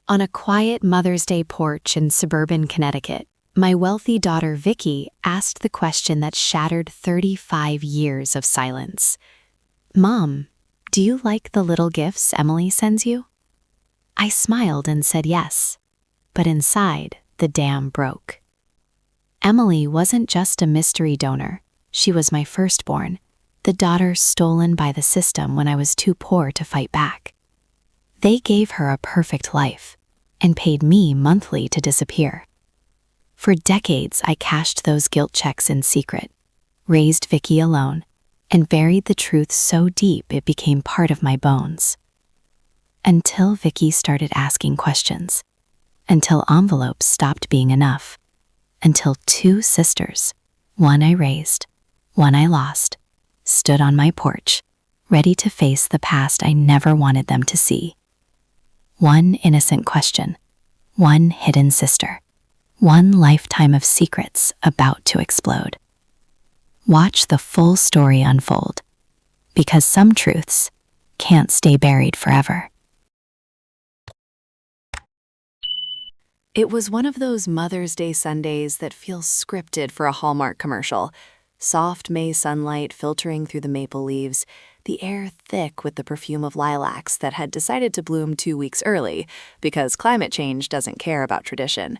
On a quiet Mother's Day porch in suburban Connecticut, my wealthy daughter Vicky asked the question that shattered 35 years of silence. "Mom, do you like the little gifts Emily sends you?" I smiled and said yes, but inside, the dam broke. Emily wasn't just a mystery donor. She was my firstborn, the daughter stolen by the system when I was too poor to fight back. They gave her a perfect life and paid me monthly to disappear. For decades, I cashed those guilt checks in secret, raised Vicky alone, and buried the truth so deep it became part of my bones. Until Vicky started asking questions. Until envelopes stopped being enough. Until two sisters, one I raised, one I lost, stood on my porch, ready to face the past I never wanted them to see. One innocent question, one hidden sister, one lifetime of secrets about to explode. Watch the full story unfold, because some truths can't stay buried forever. It was one of those Mother's Day Sundays that feels scripted for a Hallmark commercial. Soft May sunlight filtering through the maple leaves, the air thick with the perfume of lilacs that had decided to bloom 2 weeks early because climate change doesn't care about tradition.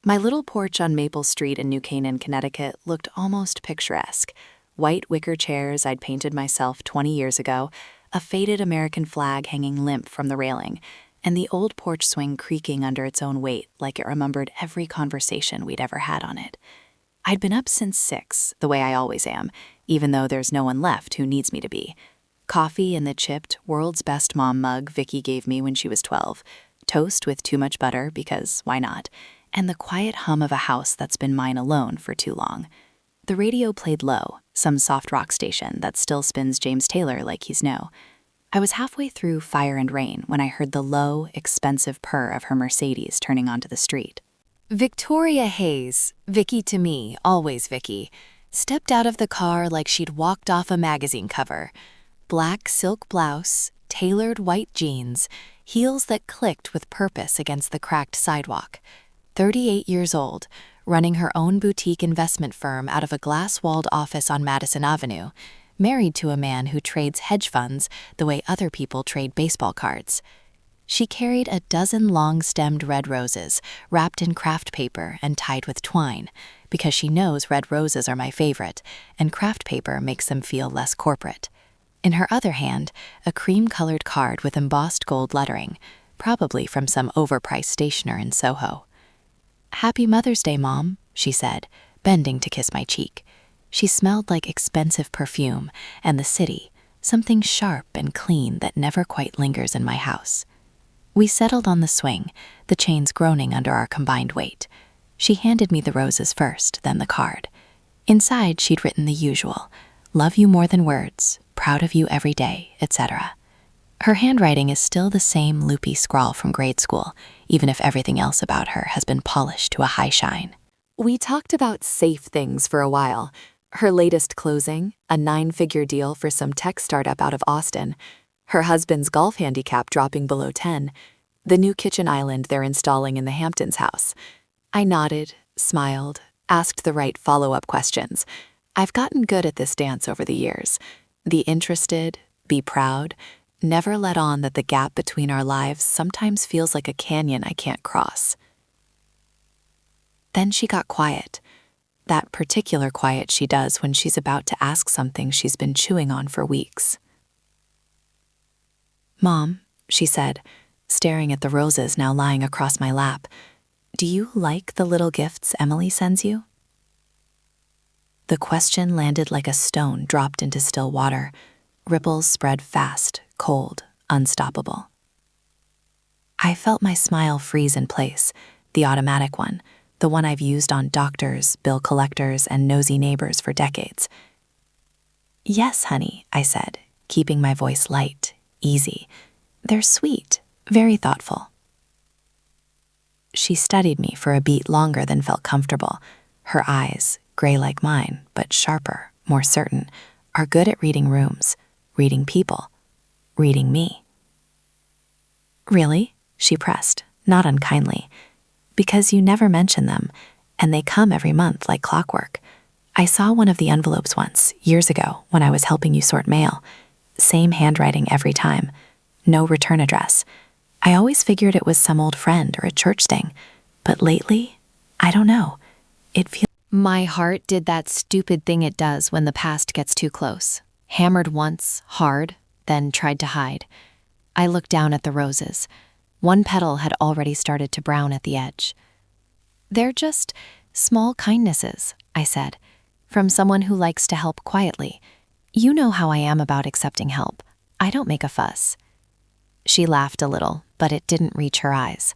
My little porch on Maple Street in New Canaan, Connecticut looked almost picturesque. White wicker chairs I'd painted myself 20 years ago, a faded American flag hanging limp from the railing, and the old porch swing creaking under its own weight like it remembered every conversation we'd ever had on it. I'd been up since 6, the way I always am, even though there's no one left who needs me to be. Coffee in the chipped, world's best mom mug Vicky gave me when she was 12, toast with too much butter because why not, and the quiet hum of a house that's been mine alone for too long. The radio played low, some soft rock station that still spins James Taylor like he's no. I was halfway through Fire and Rain when I heard the low, expensive purr of her Mercedes turning onto the street. Victoria Hayes, Vicky to me, always Vicky, stepped out of the car like she'd walked off a magazine cover. Black silk blouse, tailored white jeans, heels that clicked with purpose against the cracked sidewalk. 38 years old, running her own boutique investment firm out of a glass-walled office on Madison Avenue, married to a man who trades hedge funds the way other people trade baseball cards. She carried a dozen long-stemmed red roses wrapped in craft paper and tied with twine, because she knows red roses are my favorite, and craft paper makes them feel less corporate. In her other hand, a cream-colored card with embossed gold lettering, probably from some overpriced stationer in Soho. "Happy Mother's Day, Mom," she said, bending to kiss my cheek. She smelled like expensive perfume and the city, something sharp and clean that never quite lingers in my house. We settled on the swing, the chains groaning under our combined weight. She handed me the roses first, then the card. Inside, she'd written the usual, "Love you more than words, proud of you every day," etc. Her handwriting is still the same loopy scrawl from grade school, even if everything else about her has been polished to a high shine. We talked about safe things for a while. Her latest closing, a 9-figure deal for some tech startup out of Austin. Her husband's golf handicap dropping below 10. The new kitchen island they're installing in the Hamptons house. I nodded, smiled, asked the right follow-up questions. I've gotten good at this dance over the years. Be interested, be proud, never let on that the gap between our lives sometimes feels like a canyon I can't cross. Then she got quiet. That particular quiet she does when she's about to ask something she's been chewing on for weeks. "Mom," she said, staring at the roses now lying across my lap, "do you like the little gifts Emily sends you?" The question landed like a stone dropped into still water. Ripples spread fast, cold, unstoppable. I felt my smile freeze in place, the automatic one, the one I've used on doctors, bill collectors, and nosy neighbors for decades. "Yes, honey," I said, keeping my voice light, easy. "They're sweet, very thoughtful." She studied me for a beat longer than felt comfortable. Her eyes, gray like mine, but sharper, more certain, are good at reading rooms, reading people, reading me. "Really?" she pressed, not unkindly, because you never mention them, and they come every month like clockwork. I saw one of the envelopes once, years ago, when I was helping you sort mail. Same handwriting every time. No return address. I always figured it was some old friend or a church thing. But lately, I don't know. It feels... My heart did that stupid thing it does when the past gets too close. Hammered once, hard, then tried to hide. I looked down at the roses. One petal had already started to brown at the edge. "They're just small kindnesses," I said, "from someone who likes to help quietly. You know how I am about accepting help. I don't make a fuss." She laughed a little, but it didn't reach her eyes.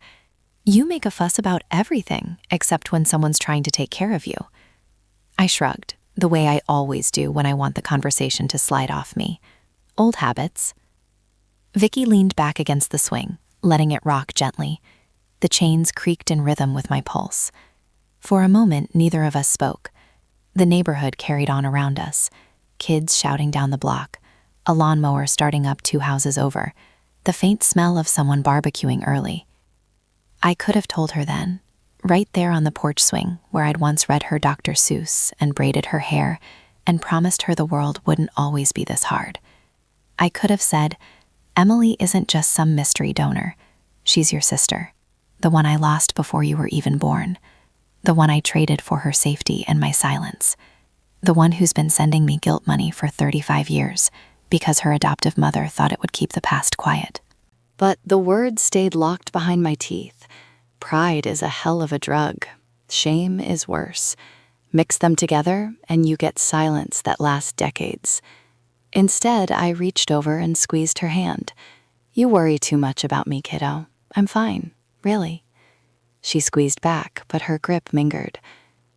"You make a fuss about everything, except when someone's trying to take care of you." I shrugged, the way I always do when I want the conversation to slide off me. Old habits. Vicky leaned back against the swing, letting it rock gently. The chains creaked in rhythm with my pulse. For a moment, neither of us spoke. The neighborhood carried on around us. Kids shouting down the block, a lawnmower starting up 2 houses over, the faint smell of someone barbecuing early. I could have told her then, right there on the porch swing where I'd once read her Dr. Seuss and braided her hair and promised her the world wouldn't always be this hard. I could have said, "Emily isn't just some mystery donor. She's your sister, the one I lost before you were even born, the one I traded for her safety and my silence, the one who's been sending me guilt money for 35 years because her adoptive mother thought it would keep the past quiet." But the words stayed locked behind my teeth. Pride is a hell of a drug. Shame is worse. Mix them together, and you get silence that lasts decades. Instead, I reached over and squeezed her hand. "You worry too much about me, kiddo. I'm fine, really." She squeezed back, but her grip lingered.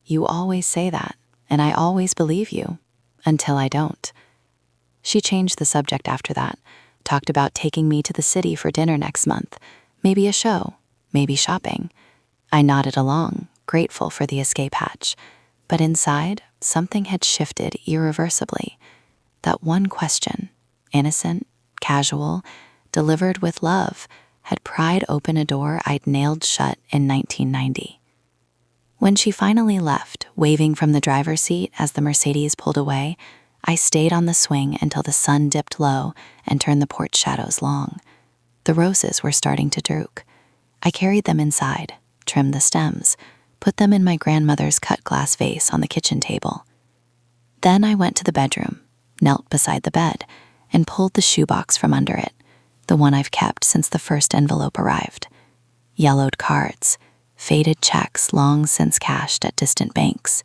"You always say that, and I always believe you, until I don't." She changed the subject after that, talked about taking me to the city for dinner next month, maybe a show, maybe shopping. I nodded along, grateful for the escape hatch. But inside, something had shifted irreversibly. That one question, innocent, casual, delivered with love, had pried open a door I'd nailed shut in 1990. When she finally left, waving from the driver's seat as the Mercedes pulled away, I stayed on the swing until the sun dipped low and turned the porch shadows long. The roses were starting to droop. I carried them inside, trimmed the stems, put them in my grandmother's cut glass vase on the kitchen table. Then I went to the bedroom, knelt beside the bed, and pulled the shoebox from under it, the one I've kept since the first envelope arrived. Yellowed cards, faded checks long since cashed at distant banks.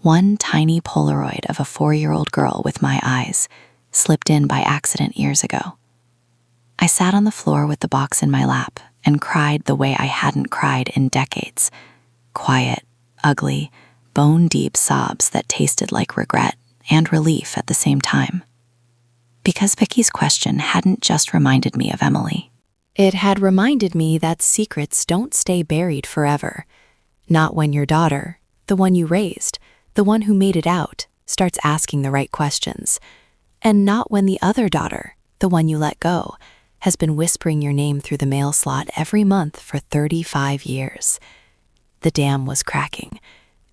One tiny Polaroid of a 4-year-old girl with my eyes, slipped in by accident years ago. I sat on the floor with the box in my lap and cried the way I hadn't cried in decades. Quiet, ugly, bone-deep sobs that tasted like regret and relief at the same time. Because Vicky's question hadn't just reminded me of Emily. It had reminded me that secrets don't stay buried forever. Not when your daughter, the one you raised, the one who made it out, starts asking the right questions. And not when the other daughter, the one you let go, has been whispering your name through the mail slot every month for 35 years. The dam was cracking,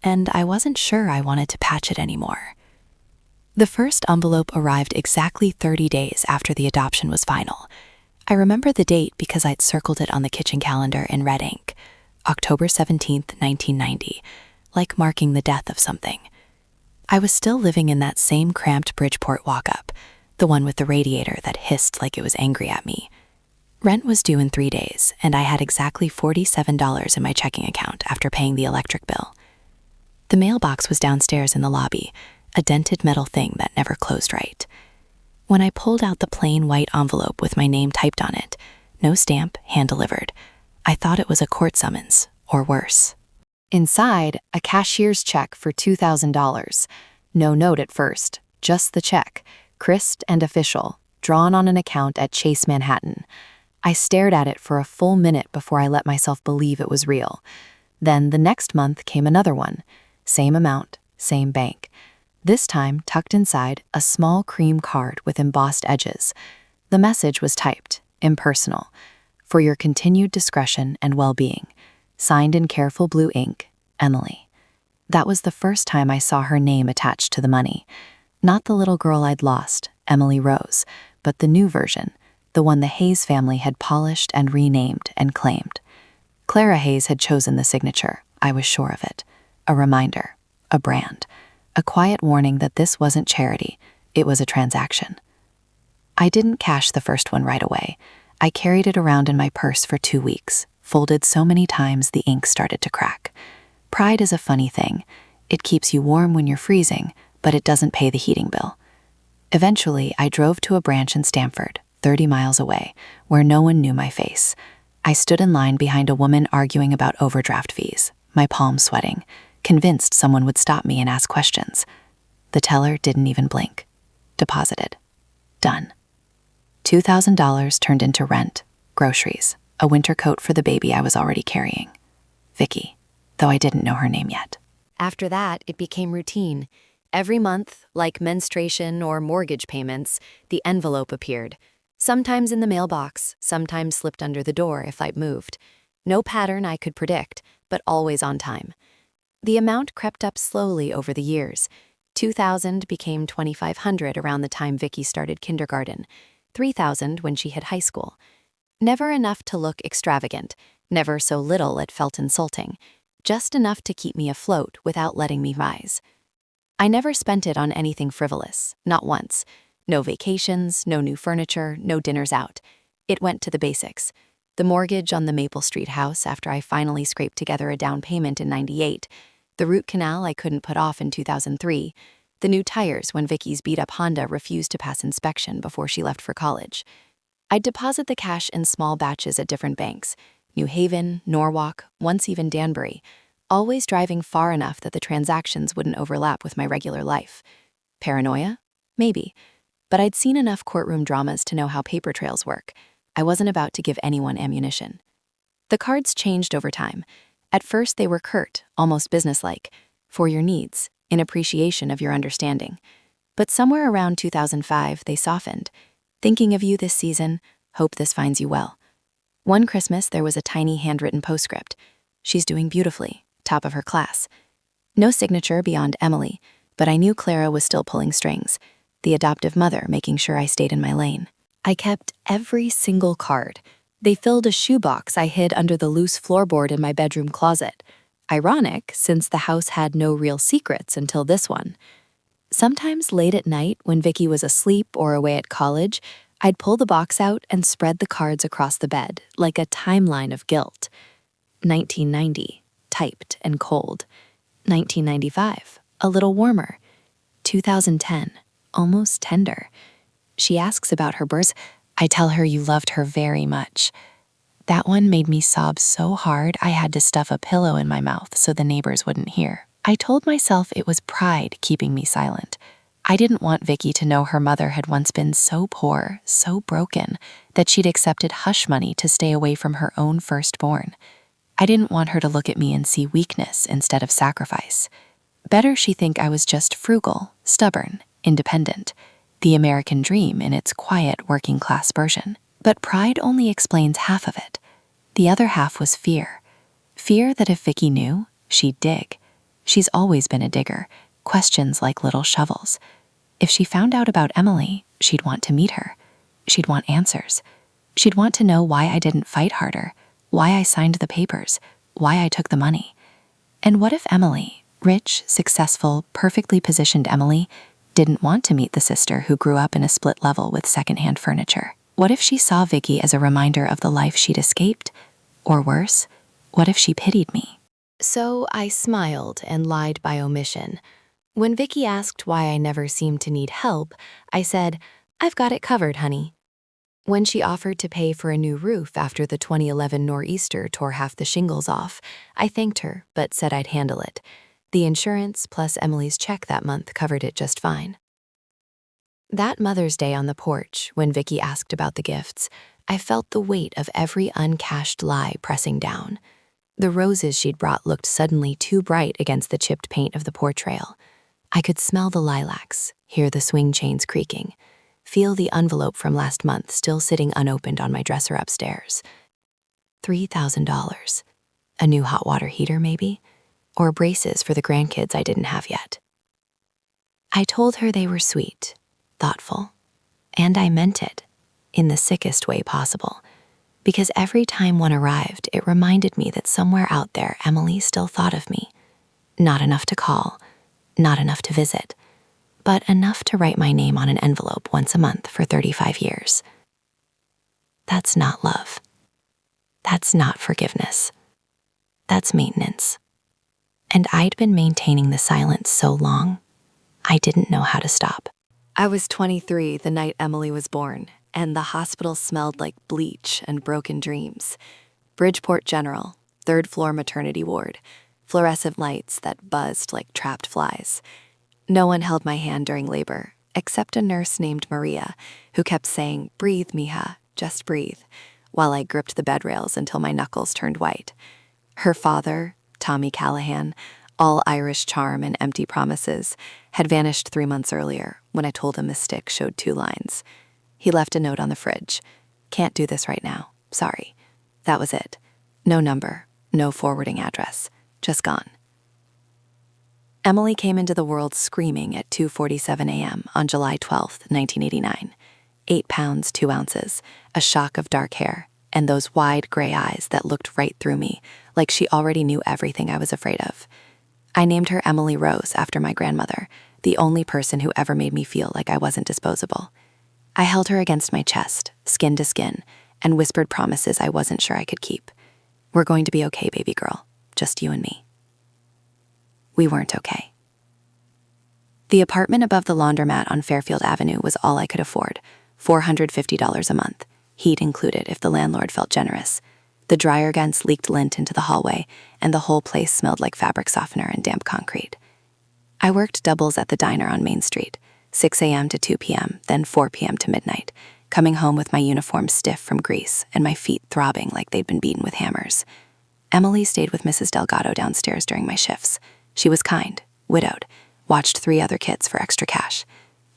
and I wasn't sure I wanted to patch it anymore. The first envelope arrived exactly 30 days after the adoption was final. I remember the date because I'd circled it on the kitchen calendar in red ink, October 17th, 1990, like marking the death of something. I was still living in that same cramped Bridgeport walk-up, the one with the radiator that hissed like it was angry at me. Rent was due in 3 days, and I had exactly $47 in my checking account after paying the electric bill. The mailbox was downstairs in the lobby, a dented metal thing that never closed right. When I pulled out the plain white envelope with my name typed on it, no stamp, hand-delivered, I thought it was a court summons, or worse. Inside, a cashier's check for $2,000. No note at first, just the check, crisp and official, drawn on an account at Chase Manhattan. I stared at it for a full minute before I let myself believe it was real. Then the next month came another one. Same amount, same bank. This time tucked inside a small cream card with embossed edges. The message was typed, impersonal. For your continued discretion and well-being. Signed in careful blue ink, Emily. That was the first time I saw her name attached to the money. Not the little girl I'd lost, Emily Rose, but the new version, the one the Hayes family had polished and renamed and claimed. Clara Hayes had chosen the signature, I was sure of it. A reminder, a brand, a quiet warning that this wasn't charity, it was a transaction. I didn't cash the first one right away. I carried it around in my purse for 2 weeks, folded so many times the ink started to crack. Pride is a funny thing. It keeps you warm when you're freezing, but it doesn't pay the heating bill. Eventually, I drove to a branch in Stamford, 30 miles away, where no one knew my face. I stood in line behind a woman arguing about overdraft fees, my palms sweating, convinced someone would stop me and ask questions. The teller didn't even blink. Deposited. Done. $2,000 turned into rent, groceries, a winter coat for the baby I was already carrying. Vicky, though I didn't know her name yet. After that, it became routine. Every month, like menstruation or mortgage payments, the envelope appeared. Sometimes in the mailbox, sometimes slipped under the door if I'd moved. No pattern I could predict, but always on time. The amount crept up slowly over the years. $2,000 became $2,500 around the time Vicky started kindergarten. $3,000 when she hit high school. Never enough to look extravagant, never so little it felt insulting, just enough to keep me afloat without letting me rise. I never spent it on anything frivolous, not once. No vacations, no new furniture, no dinners out. It went to the basics. The mortgage on the Maple Street house after I finally scraped together a down payment in '98, the root canal I couldn't put off in 2003, the new tires when Vicky's beat-up Honda refused to pass inspection before she left for college. I'd deposit the cash in small batches at different banks, New Haven, Norwalk, once even Danbury, always driving far enough that the transactions wouldn't overlap with my regular life. Paranoia? Maybe. But I'd seen enough courtroom dramas to know how paper trails work. I wasn't about to give anyone ammunition. The cards changed over time. At first they were curt, almost businesslike, for your needs, in appreciation of your understanding. But somewhere around 2005, they softened. Thinking of you this season, hope this finds you well. One Christmas, there was a tiny handwritten postscript. She's doing beautifully, top of her class. No signature beyond Emily, but I knew Clara was still pulling strings, the adoptive mother making sure I stayed in my lane. I kept every single card. They filled a shoebox I hid under the loose floorboard in my bedroom closet. Ironic, since the house had no real secrets until this one. Sometimes late at night, when Vicky was asleep or away at college, I'd pull the box out and spread the cards across the bed, like a timeline of guilt. 1990, typed and cold. 1995, a little warmer. 2010, almost tender. She asks about her birth. I tell her you loved her very much. That one made me sob so hard I had to stuff a pillow in my mouth so the neighbors wouldn't hear. I told myself it was pride keeping me silent. I didn't want Vicky to know her mother had once been so poor, so broken, that she'd accepted hush money to stay away from her own firstborn. I didn't want her to look at me and see weakness instead of sacrifice. Better she think I was just frugal, stubborn, independent. The American dream in its quiet working-class version. But pride only explains half of it. The other half was fear. Fear that if Vicky knew, she'd dig. She's always been a digger, questions like little shovels. If she found out about Emily, she'd want to meet her. She'd want answers. She'd want to know why I didn't fight harder, why I signed the papers, why I took the money. And what if Emily, rich, successful, perfectly positioned Emily, didn't want to meet the sister who grew up in a split level with secondhand furniture? What if she saw Vicky as a reminder of the life she'd escaped? Or worse, what if she pitied me? So I smiled and lied by omission. When Vicky asked why I never seemed to need help, I said, "I've got it covered, honey." When she offered to pay for a new roof after the 2011 nor'easter tore half the shingles off, I thanked her, but said I'd handle it. The insurance plus Emily's check that month covered it just fine. That Mother's Day on the porch, when Vicky asked about the gifts, I felt the weight of every uncashed lie pressing down. The roses she'd brought looked suddenly too bright against the chipped paint of the porch rail. I could smell the lilacs, hear the swing chains creaking, feel the envelope from last month still sitting unopened on my dresser upstairs. $3,000. A new hot water heater, maybe? Or braces for the grandkids I didn't have yet. I told her they were sweet, thoughtful, and I meant it, in the sickest way possible, because every time one arrived, it reminded me that somewhere out there Emily still thought of me. Not enough to call, not enough to visit, but enough to write my name on an envelope once a month for 35 years. That's not love. That's not forgiveness. That's maintenance. And I'd been maintaining the silence so long, I didn't know how to stop. I was 23 the night Emily was born, and the hospital smelled like bleach and broken dreams. Bridgeport General, third-floor maternity ward, fluorescent lights that buzzed like trapped flies. No one held my hand during labor, except a nurse named Maria, who kept saying, "Breathe, mija, just breathe," while I gripped the bed rails until my knuckles turned white. Her father, Tommy Callahan, all Irish charm and empty promises, had vanished 3 months earlier when I told him the stick showed 2 lines. He left a note on the fridge. "Can't do this right now. Sorry." That was it. No number, no forwarding address. Just gone. Emily came into the world screaming at 2:47 a.m. on July 12, 1989. 8 pounds, 2 ounces, a shock of dark hair, and those wide gray eyes that looked right through me, like she already knew everything I was afraid of. I named her Emily Rose after my grandmother, the only person who ever made me feel like I wasn't disposable. I held her against my chest, skin to skin, and whispered promises I wasn't sure I could keep. "We're going to be okay, baby girl. Just you and me." We weren't okay. The apartment above the laundromat on Fairfield Avenue was all I could afford, $450 a month, heat included if the landlord felt generous. The dryer guns leaked lint into the hallway, and the whole place smelled like fabric softener and damp concrete. I worked doubles at the diner on Main Street, 6 a.m. to 2 p.m., then 4 p.m. to midnight, coming home with my uniform stiff from grease and my feet throbbing like they'd been beaten with hammers. Emily stayed with Mrs. Delgado downstairs during my shifts. She was kind, widowed, watched 3 other kids for extra cash.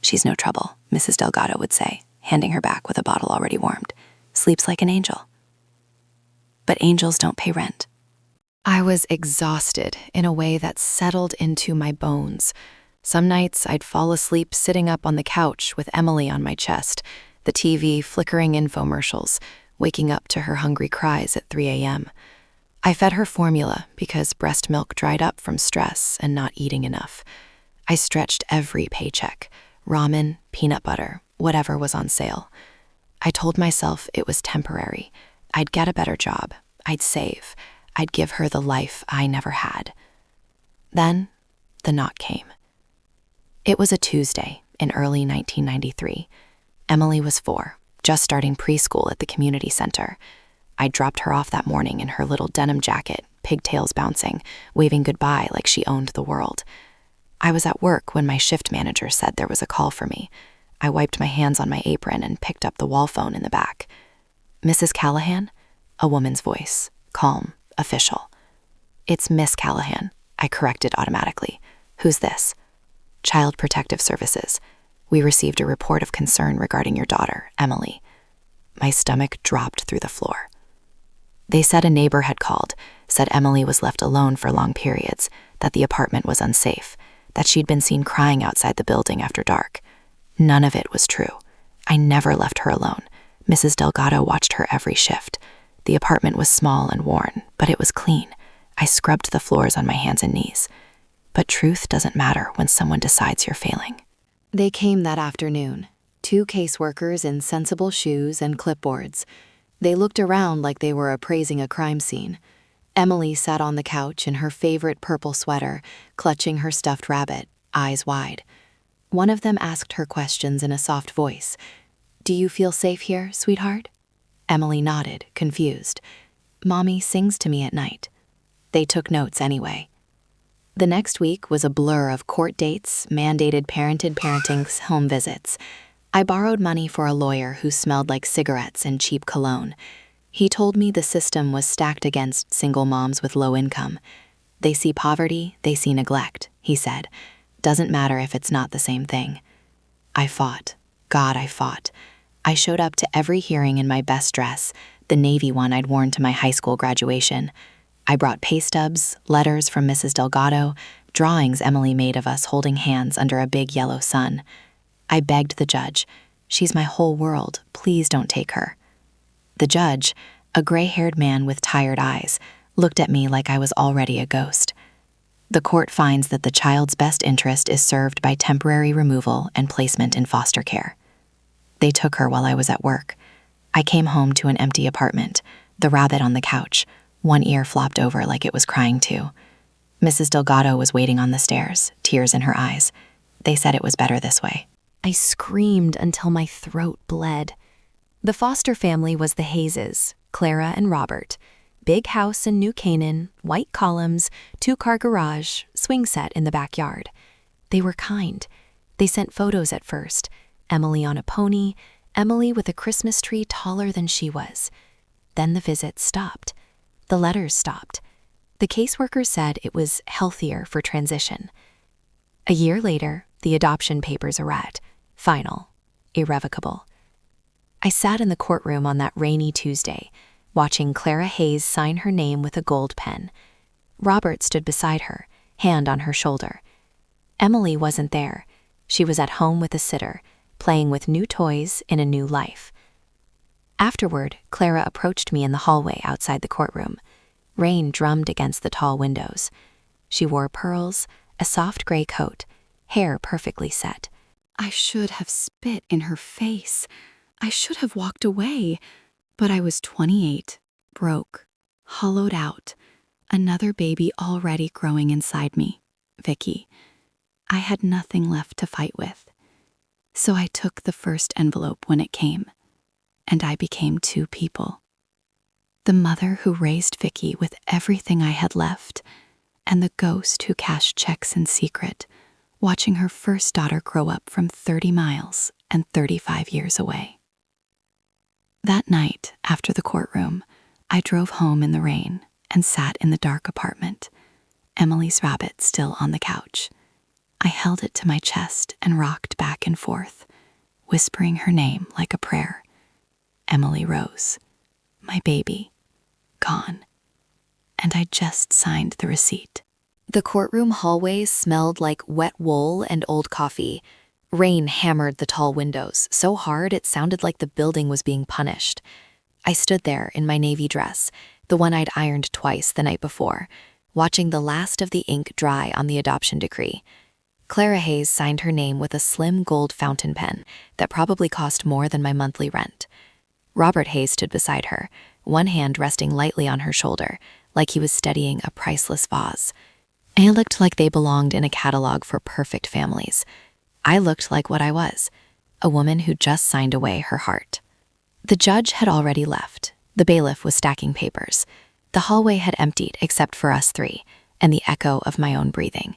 "She's no trouble," Mrs. Delgado would say, handing her back with a bottle already warmed. "Sleeps like an angel." But angels don't pay rent. I was exhausted in a way that settled into my bones. Some nights I'd fall asleep sitting up on the couch with Emily on my chest, the TV flickering infomercials, waking up to her hungry cries at 3 a.m. I fed her formula because breast milk dried up from stress and not eating enough. I stretched every paycheck, ramen, peanut butter, whatever was on sale. I told myself it was temporary. I'd get a better job. I'd save. I'd give her the life I never had. Then, the knock came. It was a Tuesday in early 1993. Emily was 4, just starting preschool at the community center. I dropped her off that morning in her little denim jacket, pigtails bouncing, waving goodbye like she owned the world. I was at work when my shift manager said there was a call for me. I wiped my hands on my apron and picked up the wall phone in the back. "Mrs. Callahan?" A woman's voice, calm, official. "It's Miss Callahan," I corrected automatically. "Who's this?" "Child Protective Services. We received a report of concern regarding your daughter, Emily." My stomach dropped through the floor. They said a neighbor had called, said Emily was left alone for long periods, that the apartment was unsafe, that she'd been seen crying outside the building after dark. None of it was true. I never left her alone. Mrs. Delgado watched her every shift. The apartment was small and worn, but it was clean. I scrubbed the floors on my hands and knees. But truth doesn't matter when someone decides you're failing. They came that afternoon, 2 caseworkers in sensible shoes and clipboards. They looked around like they were appraising a crime scene. Emily sat on the couch in her favorite purple sweater, clutching her stuffed rabbit, eyes wide. One of them asked her questions in a soft voice. "Do you feel safe here, sweetheart?" Emily nodded, confused. "Mommy sings to me at night." They took notes anyway. The next week was a blur of court dates, mandated parenting, home visits. I borrowed money for a lawyer who smelled like cigarettes and cheap cologne. He told me the system was stacked against single moms with low income. "They see poverty, they see neglect," he said. "Doesn't matter if it's not the same thing." I fought. God, I fought. I showed up to every hearing in my best dress, the navy one I'd worn to my high school graduation. I brought pay stubs, letters from Mrs. Delgado, drawings Emily made of us holding hands under a big yellow sun. I begged the judge, "She's my whole world, please don't take her." The judge, a gray-haired man with tired eyes, looked at me like I was already a ghost. The court finds that the child's best interest is served by temporary removal and placement in foster care. They took her while I was at work. I came home to an empty apartment, the rabbit on the couch, one ear flopped over like it was crying too. Mrs. Delgado was waiting on the stairs, tears in her eyes. They said it was better this way. I screamed until my throat bled. The foster family was the Hayeses, Clara and Robert. Big house in New Canaan, white columns, 2-car garage, swing set in the backyard. They were kind. They sent photos at first. Emily on a pony, Emily with a Christmas tree taller than she was. Then the visits stopped. The letters stopped. The caseworker said it was healthier for transition. A year later, the adoption papers arrived. Final. Irrevocable. I sat in the courtroom on that rainy Tuesday, watching Clara Hayes sign her name with a gold pen. Robert stood beside her, hand on her shoulder. Emily wasn't there. She was at home with a sitter, playing with new toys in a new life. Afterward, Clara approached me in the hallway outside the courtroom. Rain drummed against the tall windows. She wore pearls, a soft gray coat, hair perfectly set. I should have spit in her face. I should have walked away. But I was 28, broke, hollowed out, another baby already growing inside me, Vicky. I had nothing left to fight with. So I took the first envelope when it came, and I became two people. The mother who raised Vicky with everything I had left, and the ghost who cashed checks in secret, watching her first daughter grow up from 30 miles and 35 years away. That night, after the courtroom, I drove home in the rain and sat in the dark apartment, Emily's rabbit still on the couch. I held it to my chest and rocked back and forth, whispering her name like a prayer. Emily Rose, my baby, gone. And I just signed the receipt. The courtroom hallways smelled like wet wool and old coffee. Rain hammered the tall windows so hard it sounded like the building was being punished. I stood there in my navy dress, the one I'd ironed twice the night before, watching the last of the ink dry on the adoption decree. Clara Hayes signed her name with a slim gold fountain pen that probably cost more than my monthly rent. Robert Hayes stood beside her, one hand resting lightly on her shoulder, like he was steadying a priceless vase. It looked like they belonged in a catalog for perfect families. I looked like what I was, a woman who just signed away her heart. The judge had already left. The bailiff was stacking papers. The hallway had emptied except for us three, and the echo of my own breathing.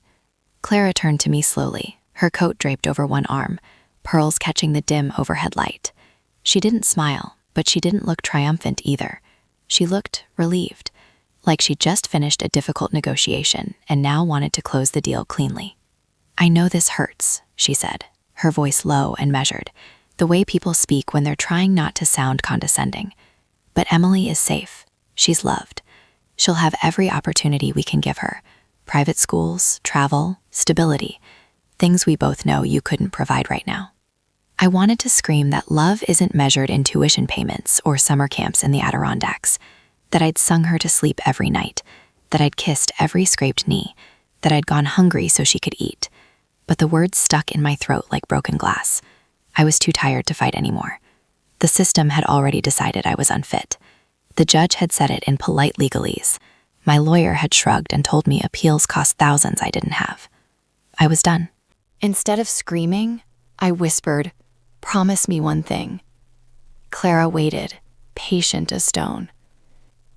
Clara turned to me slowly, her coat draped over one arm, pearls catching the dim overhead light. She didn't smile, but she didn't look triumphant either. She looked relieved, like she'd just finished a difficult negotiation and now wanted to close the deal cleanly. "I know this hurts," she said, her voice low and measured, the way people speak when they're trying not to sound condescending. "But Emily is safe. She's loved. She'll have every opportunity we can give her. Private schools, travel, stability. Things we both know you couldn't provide right now." I wanted to scream that love isn't measured in tuition payments or summer camps in the Adirondacks, that I'd sung her to sleep every night, that I'd kissed every scraped knee, that I'd gone hungry so she could eat. But the words stuck in my throat like broken glass. I was too tired to fight anymore. The system had already decided I was unfit. The judge had said it in polite legalese. My lawyer had shrugged and told me appeals cost thousands I didn't have. I was done. Instead of screaming, I whispered, "Promise me one thing." Clara waited, patient as stone.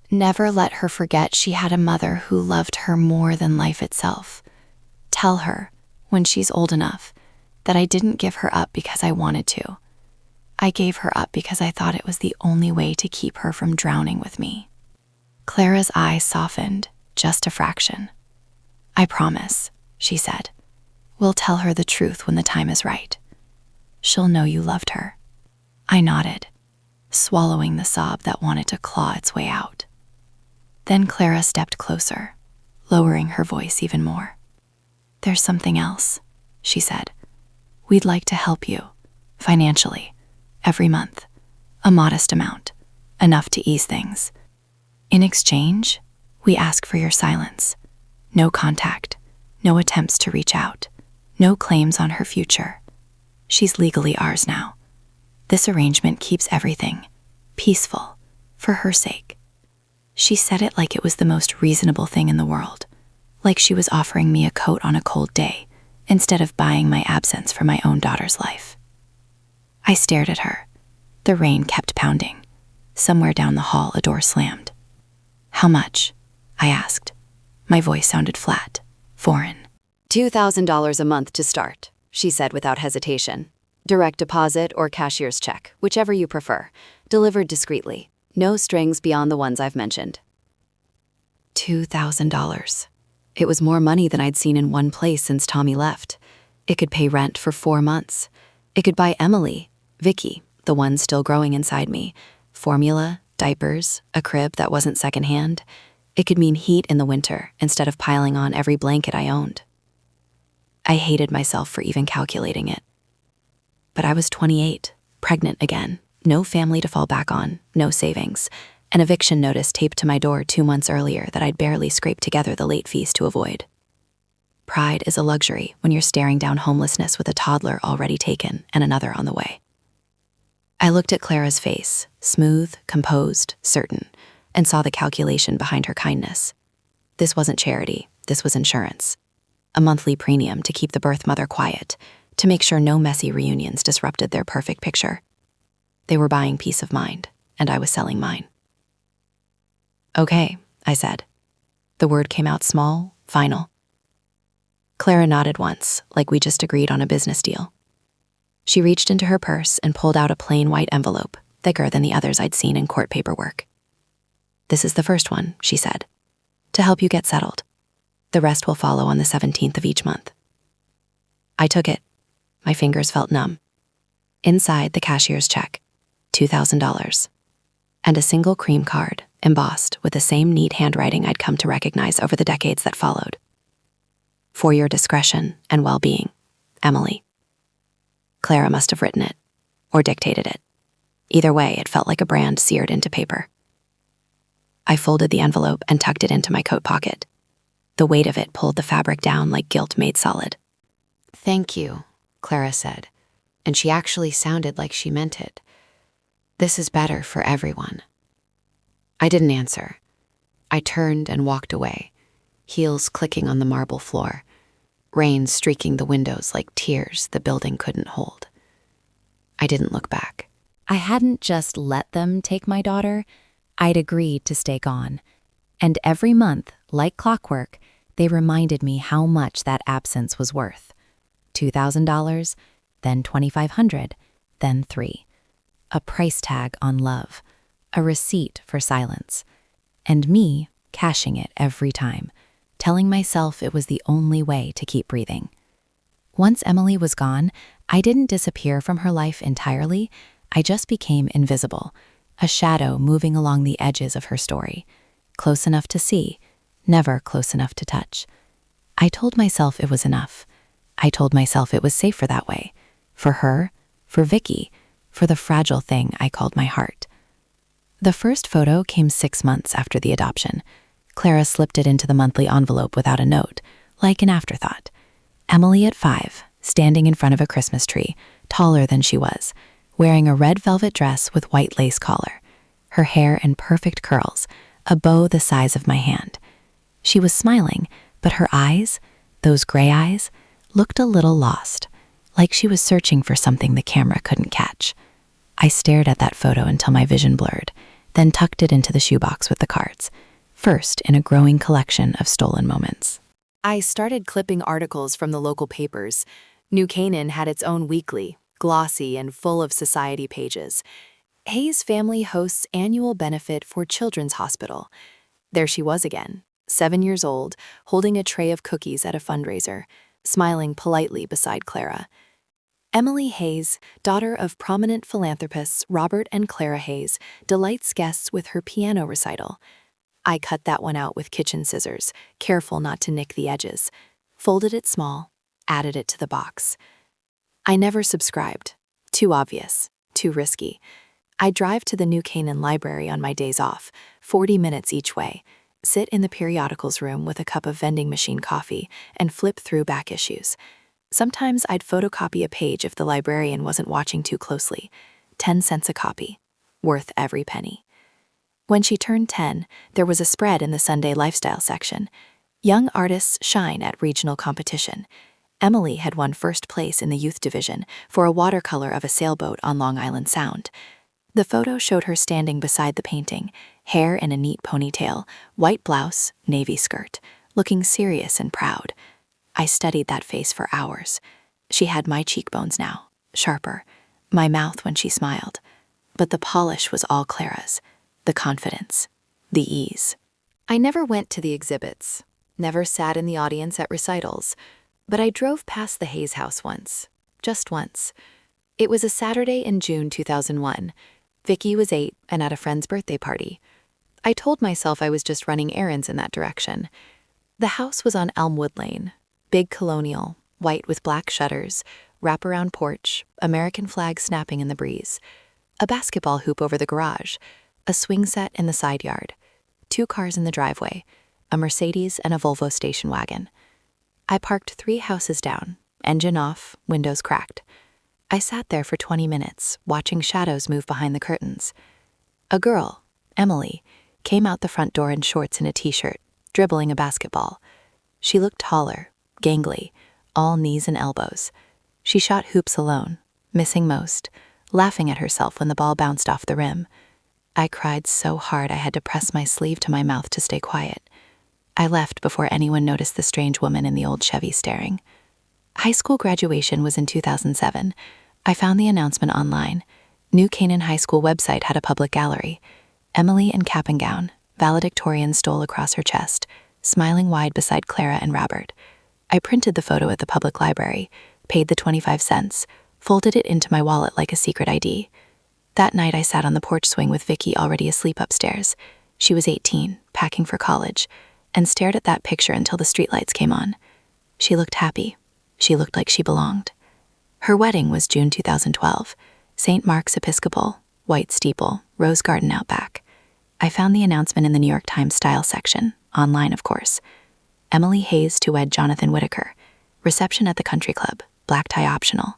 Never let her forget she had a mother who loved her more than life itself. Tell her, when she's old enough, that I didn't give her up because I wanted to. I gave her up because I thought it was the only way to keep her from drowning with me. Clara's eyes softened, just a fraction. "I promise," she said. "We'll tell her the truth when the time is right. She'll know you loved her." I nodded. swallowing the sob that wanted to claw its way out. Then Clara stepped closer, lowering her voice even more. "There's something else," she said. "We'd like to help you, financially, every month, a modest amount, enough to ease things. In exchange, we ask for your silence. No contact, no attempts to reach out, no claims on her future. She's legally ours now. This arrangement keeps everything peaceful, for her sake." She said it like it was the most reasonable thing in the world, like she was offering me a coat on a cold day instead of buying my absence for my own daughter's life. I stared at her. The rain kept pounding. Somewhere down the hall, a door slammed. "How much?" I asked. My voice sounded flat, foreign. $2,000 a month to start, she said without hesitation. Direct deposit or cashier's check, whichever you prefer. Delivered discreetly. No strings beyond the ones I've mentioned. $2,000. It was more money than I'd seen in one place since Tommy left. It could pay rent for 4 months. It could buy Emily, Vicky, the one still growing inside me, formula, diapers, a crib that wasn't secondhand. It could mean heat in the winter instead of piling on every blanket I owned. I hated myself for even calculating it. But I was 28, pregnant again, no family to fall back on, no savings, an eviction notice taped to my door 2 months earlier that I'd barely scraped together the late fees to avoid. Pride is a luxury when you're staring down homelessness with a toddler already taken and another on the way. I looked at Clara's face, smooth, composed, certain, and saw the calculation behind her kindness. This wasn't charity, this was insurance. A monthly premium to keep the birth mother quiet, to make sure no messy reunions disrupted their perfect picture. They were buying peace of mind, and I was selling mine. "Okay," I said. The word came out small, final. Clara nodded once, like we just agreed on a business deal. She reached into her purse and pulled out a plain white envelope, thicker than the others I'd seen in court paperwork. "This is the first one," she said, "to help you get settled. The rest will follow on the 17th of each month." I took it. My fingers felt numb. Inside, the cashier's check, $2,000, and a single cream card embossed with the same neat handwriting I'd come to recognize over the decades that followed. "For your discretion and well-being, Emily." Clara must have written it, or dictated it. Either way, it felt like a brand seared into paper. I folded the envelope and tucked it into my coat pocket. The weight of it pulled the fabric down like guilt made solid. "Thank you," Clara said, and she actually sounded like she meant it. "This is better for everyone." I didn't answer. I turned and walked away, heels clicking on the marble floor, rain streaking the windows like tears the building couldn't hold. I didn't look back. I hadn't just let them take my daughter, I'd agreed to stay gone. And every month, like clockwork, they reminded me how much that absence was worth. $2,000, then $2,500, then $3,000. A price tag on love, a receipt for silence, and me cashing it every time, telling myself it was the only way to keep breathing. Once Emily was gone, I didn't disappear from her life entirely. I just became invisible, a shadow moving along the edges of her story, close enough to see, never close enough to touch. I told myself it was enough. I told myself it was safer that way, for her, for Vicky, for the fragile thing I called my heart. The first photo came 6 months after the adoption. Clara slipped it into the monthly envelope without a note, like an afterthought. Emily at 5, standing in front of a Christmas tree, taller than she was, wearing a red velvet dress with white lace collar, her hair in perfect curls, a bow the size of my hand. She was smiling, but her eyes, those gray eyes, looked a little lost, like she was searching for something the camera couldn't catch. I stared at that photo until my vision blurred, then tucked it into the shoebox with the cards, first in a growing collection of stolen moments. I started clipping articles from the local papers. New Canaan had its own weekly, glossy and full of society pages. Hayes family hosts annual benefit for Children's Hospital. There she was again, 7 years old, holding a tray of cookies at a fundraiser, smiling politely beside Clara. Emily Hayes, daughter of prominent philanthropists Robert and Clara Hayes, delights guests with her piano recital. I cut that one out with kitchen scissors, careful not to nick the edges. Folded it small, added it to the box. I never subscribed. Too obvious, too risky. I drive to the New Canaan Library on my days off, 40 minutes each way, sit in the periodicals room with a cup of vending machine coffee, and flip through back issues. Sometimes I'd photocopy a page if the librarian wasn't watching too closely. 10 cents a copy. Worth every penny. When she turned 10, there was a spread in the Sunday lifestyle section. Young artists shine at regional competition. Emily had won first place in the youth division for a watercolor of a sailboat on Long Island Sound. The photo showed her standing beside the painting, hair in a neat ponytail, white blouse, navy skirt, looking serious and proud. I studied that face for hours. She had my cheekbones now, sharper, my mouth when she smiled. But the polish was all Clara's, the confidence, the ease. I never went to the exhibits, never sat in the audience at recitals, but I drove past the Hayes house once, just once. It was a Saturday in June 2001. Vicky was 8 and at a friend's birthday party. I told myself I was just running errands in that direction. The house was on Elmwood Lane, big colonial, white with black shutters, wraparound porch, American flag snapping in the breeze, a basketball hoop over the garage, a swing set in the side yard, 2 cars in the driveway, a Mercedes and a Volvo station wagon. I parked 3 houses down, engine off, windows cracked. I sat there for 20 minutes, watching shadows move behind the curtains. A girl, Emily, came out the front door in shorts and a t-shirt, dribbling a basketball. She looked taller, gangly, all knees and elbows. She shot hoops alone, missing most, laughing at herself when the ball bounced off the rim. I cried so hard I had to press my sleeve to my mouth to stay quiet. I left before anyone noticed the strange woman in the old Chevy staring. High school graduation was in 2007. I found the announcement online. New Canaan High School website had a public gallery. Emily in cap and gown, valedictorian stole across her chest, smiling wide beside Clara and Robert. I printed the photo at the public library, paid the 25 cents, folded it into my wallet like a secret ID. That night I sat on the porch swing with Vicky already asleep upstairs. She was 18, packing for college, and stared at that picture until the streetlights came on. She looked happy. She looked like she belonged. Her wedding was June 2012. St. Mark's Episcopal, white steeple, rose garden out back. I found the announcement in the New York Times style section, online of course. Emily Hayes to wed Jonathan Whitaker. Reception at the country club, black tie optional.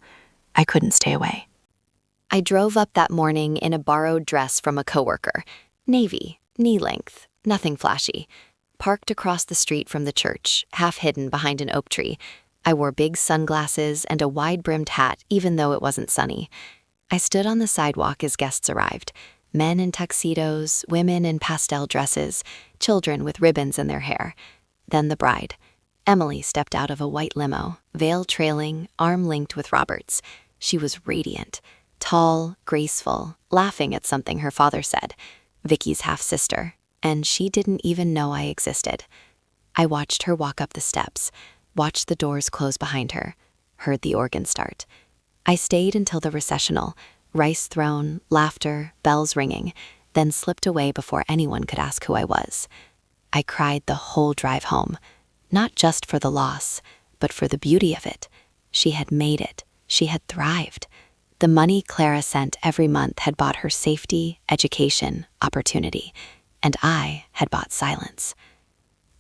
I couldn't stay away. I drove up that morning in a borrowed dress from a coworker. Navy, knee length, nothing flashy. Parked across the street from the church, half hidden behind an oak tree. I wore big sunglasses and a wide-brimmed hat even though it wasn't sunny. I stood on the sidewalk as guests arrived. Men in tuxedos, women in pastel dresses, children with ribbons in their hair. Then the bride. Emily stepped out of a white limo, veil trailing, arm linked with Robert's. She was radiant, tall, graceful, laughing at something her father said, Vicky's half-sister, and she didn't even know I existed. I watched her walk up the steps, watched the doors close behind her, heard the organ start. I stayed until the recessional, rice thrown, laughter, bells ringing, then slipped away before anyone could ask who I was. I cried the whole drive home, not just for the loss, but for the beauty of it. She had made it. She had thrived. The money Clara sent every month had bought her safety, education, opportunity, and I had bought silence.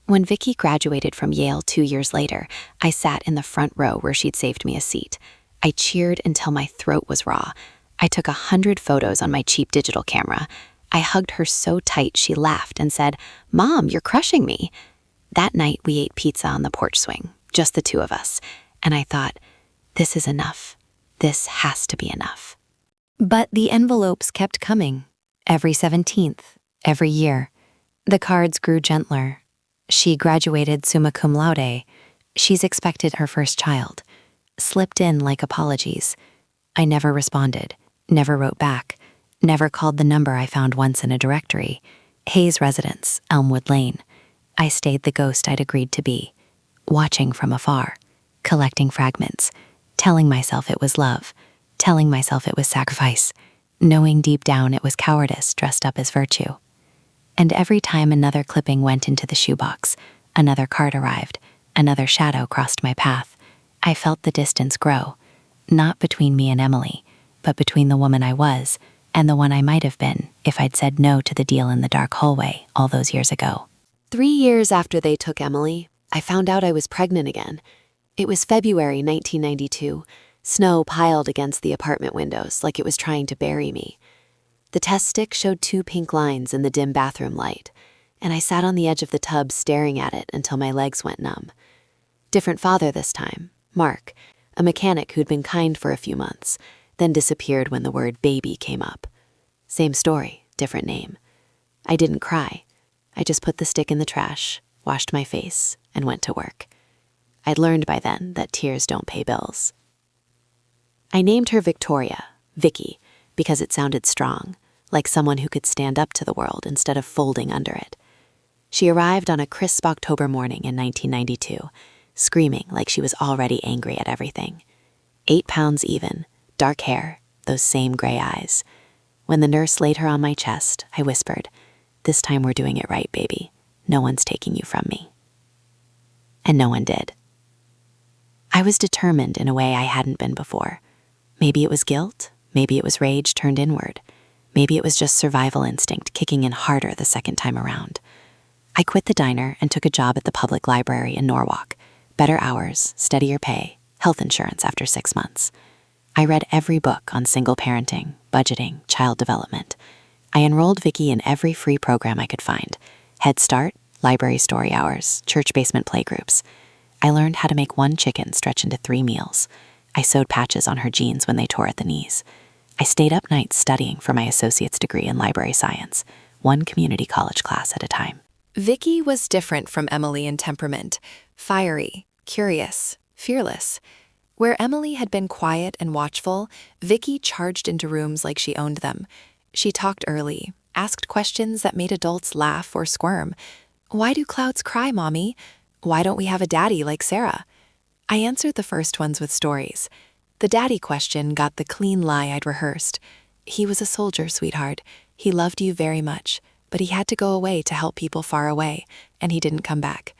When Vicky graduated from Yale 2 years later, I sat in the front row where she'd saved me a seat. I cheered until my throat was raw. I took 100 photos on my cheap digital camera. I hugged her so tight she laughed and said, "Mom, you're crushing me." That night we ate pizza on the porch swing, just the 2 of us, and I thought, this is enough. This has to be enough. But the envelopes kept coming, every 17th, every year. The cards grew gentler. She graduated summa cum laude. She's expected her first child. Slipped in like apologies. I never responded, never wrote back, never called the number I found once in a directory. Hayes residence, Elmwood Lane. I stayed the ghost I'd agreed to be, watching from afar, collecting fragments, telling myself it was love, telling myself it was sacrifice, knowing deep down it was cowardice dressed up as virtue. And every time another clipping went into the shoebox, another card arrived, another shadow crossed my path, I felt the distance grow, not between me and Emily, but between the woman I was and the one I might have been if I'd said no to the deal in the dark hallway all those years ago. 3 years after they took Emily, I found out I was pregnant again. It was February 1992. Snow piled against the apartment windows like it was trying to bury me. The test stick showed 2 pink lines in the dim bathroom light, and I sat on the edge of the tub staring at it until my legs went numb. Different father this time, Mark, a mechanic who'd been kind for a few months, then disappeared when the word baby came up. Same story, different name. I didn't cry. I just put the stick in the trash, washed my face, and went to work. I'd learned by then that tears don't pay bills. I named her Victoria, Vicky, because it sounded strong, like someone who could stand up to the world instead of folding under it. She arrived on a crisp October morning in 1992, screaming like she was already angry at everything. 8 pounds even, dark hair, those same gray eyes. When the nurse laid her on my chest, I whispered, "This time we're doing it right, baby. No one's taking you from me." And no one did. I was determined in a way I hadn't been before. Maybe it was guilt, maybe it was rage turned inward. Maybe it was just survival instinct kicking in harder the second time around. I quit the diner and took a job at the public library in Norwalk. Better hours, steadier pay, health insurance after 6 months. I read every book on single parenting, budgeting, child development. I enrolled Vicky in every free program I could find. Head Start, library story hours, church basement playgroups. I learned how to make 1 chicken stretch into 3 meals. I sewed patches on her jeans when they tore at the knees. I stayed up nights studying for my associate's degree in library science, 1 community college class at a time. Vicky was different from Emily in temperament, fiery, curious, fearless. Where Emily had been quiet and watchful, Vicky charged into rooms like she owned them. She talked early, asked questions that made adults laugh or squirm. "Why do clouds cry, Mommy? Why don't we have a daddy like Sarah?" I answered the first ones with stories. The daddy question got the clean lie I'd rehearsed. "He was a soldier, sweetheart. He loved you very much, but he had to go away to help people far away, and he didn't come back."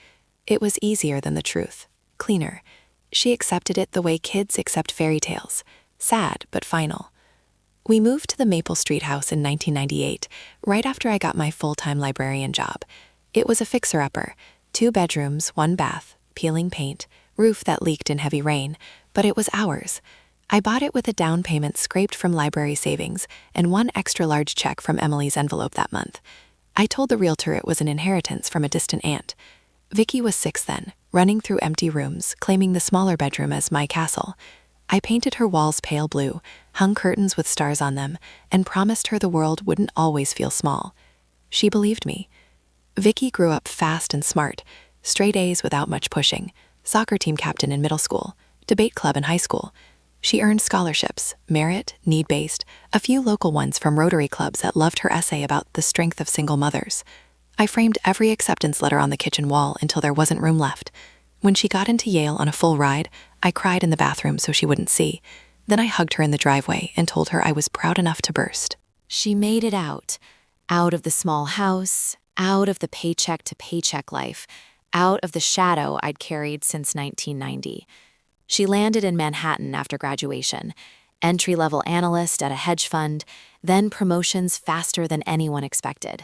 It was easier than the truth, cleaner. She accepted it the way kids accept fairy tales, sad but final. We moved to the Maple Street house in 1998, right after I got my full-time librarian job. It was a fixer-upper, 2 bedrooms, 1 bath, peeling paint, roof that leaked in heavy rain, but it was ours. I bought it with a down payment scraped from library savings and 1 extra-large check from Emily's envelope that month. I told the realtor it was an inheritance from a distant aunt. Vicky was 6 then, running through empty rooms, claiming the smaller bedroom as my castle. I painted her walls pale blue, hung curtains with stars on them, and promised her the world wouldn't always feel small. She believed me. Vicky grew up fast and smart, straight A's without much pushing, soccer team captain in middle school, debate club in high school. She earned scholarships, merit, need-based, a few local ones from Rotary clubs that loved her essay about the strength of single mothers. I framed every acceptance letter on the kitchen wall until there wasn't room left. When she got into Yale on a full ride, I cried in the bathroom so she wouldn't see. Then I hugged her in the driveway and told her I was proud enough to burst. She made it out of the small house, out of the paycheck-to-paycheck life, out of the shadow I'd carried since 1990. She landed in Manhattan after graduation, entry-level analyst at a hedge fund, then promotions faster than anyone expected.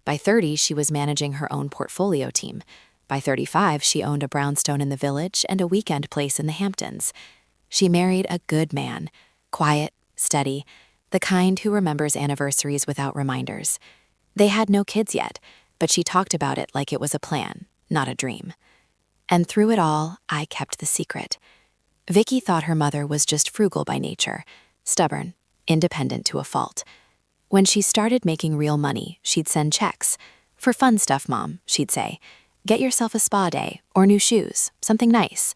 By 30, she was managing her own portfolio team. By 35, she owned a brownstone in the Village and a weekend place in the Hamptons. She married a good man, quiet, steady, the kind who remembers anniversaries without reminders. They had no kids yet, but she talked about it like it was a plan, not a dream. And through it all, I kept the secret. Vicky thought her mother was just frugal by nature, stubborn, independent to a fault. When she started making real money, she'd send checks. "For fun stuff, Mom," she'd say. "Get yourself a spa day, or new shoes, something nice."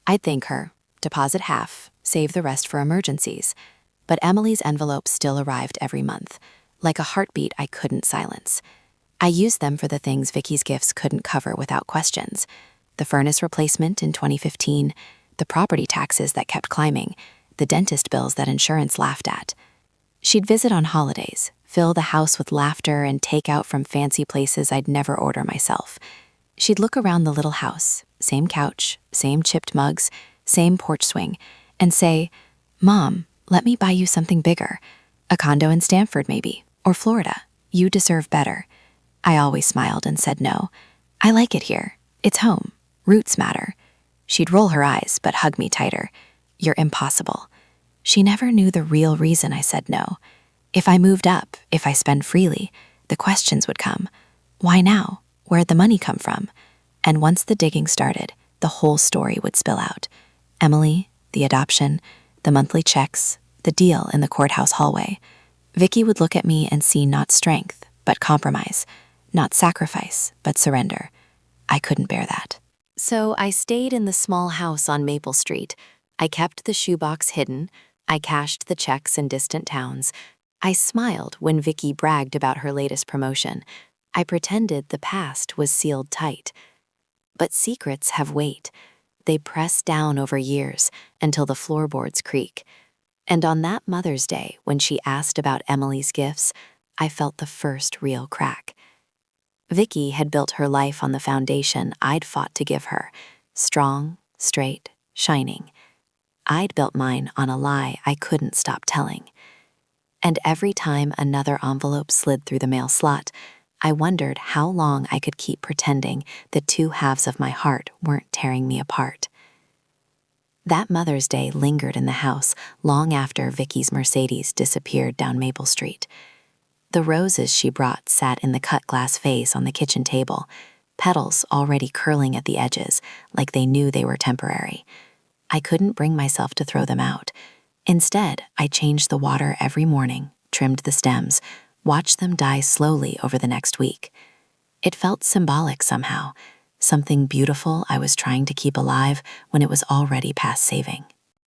I'd thank her, deposit half, save the rest for emergencies. But Emily's envelopes still arrived every month, like a heartbeat I couldn't silence. I used them for the things Vicky's gifts couldn't cover without questions. The furnace replacement in 2015, the property taxes that kept climbing, the dentist bills that insurance laughed at. She'd visit on holidays, fill the house with laughter, and take out from fancy places I'd never order myself. She'd look around the little house, same couch, same chipped mugs, same porch swing, and say, "Mom, let me buy you something bigger. A condo in Stanford maybe, or Florida. You deserve better." I always smiled and said no. "I like it here. It's home. Roots matter." She'd roll her eyes, but hug me tighter. "You're impossible." She never knew the real reason I said no. If I moved up, if I spend freely, the questions would come. Why now? Where'd the money come from? And once the digging started, the whole story would spill out. Emily, the adoption, the monthly checks, the deal in the courthouse hallway. Vicky would look at me and see not strength, but compromise, not sacrifice, but surrender. I couldn't bear that. So I stayed in the small house on Maple Street. I kept the shoebox hidden. I cashed the checks in distant towns. I smiled when Vicky bragged about her latest promotion. I pretended the past was sealed tight. But secrets have weight. They press down over years until the floorboards creak. And on that Mother's Day, when she asked about Emily's gifts, I felt the first real crack. Vicky had built her life on the foundation I'd fought to give her, strong, straight, shining. I'd built mine on a lie I couldn't stop telling. And every time another envelope slid through the mail slot, I wondered how long I could keep pretending the two halves of my heart weren't tearing me apart. That Mother's Day lingered in the house long after Vicky's Mercedes disappeared down Maple Street. The roses she brought sat in the cut glass vase on the kitchen table, petals already curling at the edges like they knew they were temporary. I couldn't bring myself to throw them out. Instead, I changed the water every morning, trimmed the stems, watched them die slowly over the next week. It felt symbolic somehow, something beautiful I was trying to keep alive when it was already past saving.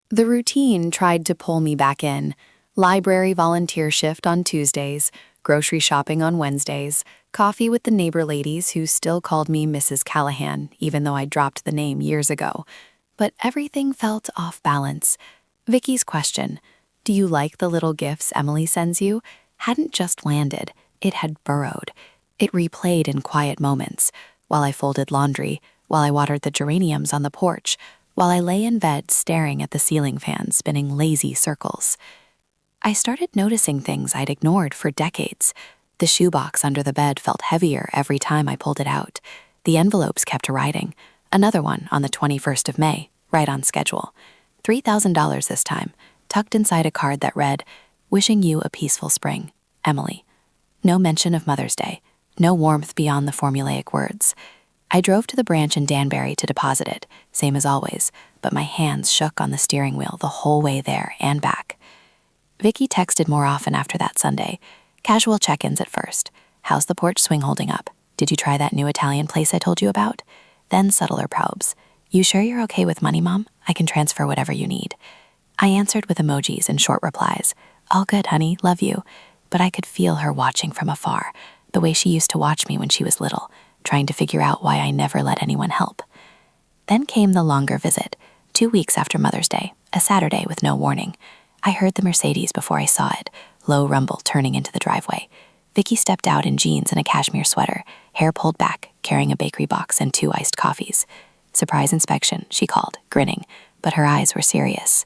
The routine tried to pull me back in. Library volunteer shift on Tuesdays, grocery shopping on Wednesdays, coffee with the neighbor ladies who still called me Mrs. Callahan, even though I dropped the name years ago. But everything felt off balance. Vicky's question, "Do you like the little gifts Emily sends you?" hadn't just landed, it had burrowed. It replayed in quiet moments, while I folded laundry, while I watered the geraniums on the porch, while I lay in bed staring at the ceiling fan spinning lazy circles. I started noticing things I'd ignored for decades. The shoebox under the bed felt heavier every time I pulled it out. The envelopes kept arriving. Another one on the 21st of May, right on schedule. $3,000 this time, tucked inside a card that read, "Wishing you a peaceful spring, Emily." No mention of Mother's Day, no warmth beyond the formulaic words. I drove to the branch in Danbury to deposit it, same as always, but my hands shook on the steering wheel the whole way there and back. Vicky texted more often after that Sunday. Casual check-ins at first. "How's the porch swing holding up? Did you try that new Italian place I told you about?" Then subtler probes. "You sure you're okay with money, Mom? I can transfer whatever you need." I answered with emojis and short replies. "All good, honey, love you." But I could feel her watching from afar, the way she used to watch me when she was little, trying to figure out why I never let anyone help. Then came the longer visit, 2 weeks after Mother's Day, a Saturday with no warning. I heard the Mercedes before I saw it, low rumble turning into the driveway. Vicky stepped out in jeans and a cashmere sweater, hair pulled back, carrying a bakery box and 2 iced coffees. "Surprise inspection," she called, grinning, but her eyes were serious.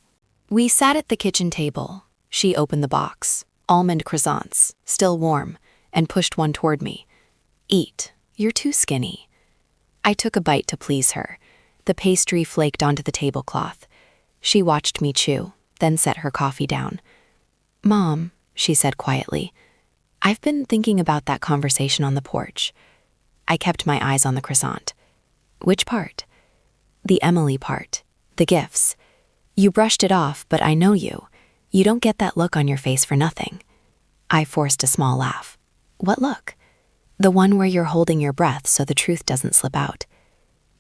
We sat at the kitchen table. She opened the box, almond croissants, still warm, and pushed one toward me. "Eat, you're too skinny." I took a bite to please her. The pastry flaked onto the tablecloth. She watched me chew, then set her coffee down. "Mom," she said quietly, "I've been thinking about that conversation on the porch." I kept my eyes on the croissant. "Which part?" "The Emily part. The gifts. You brushed it off, but I know you. You don't get that look on your face for nothing." I forced a small laugh. "What look?" "The one where you're holding your breath so the truth doesn't slip out."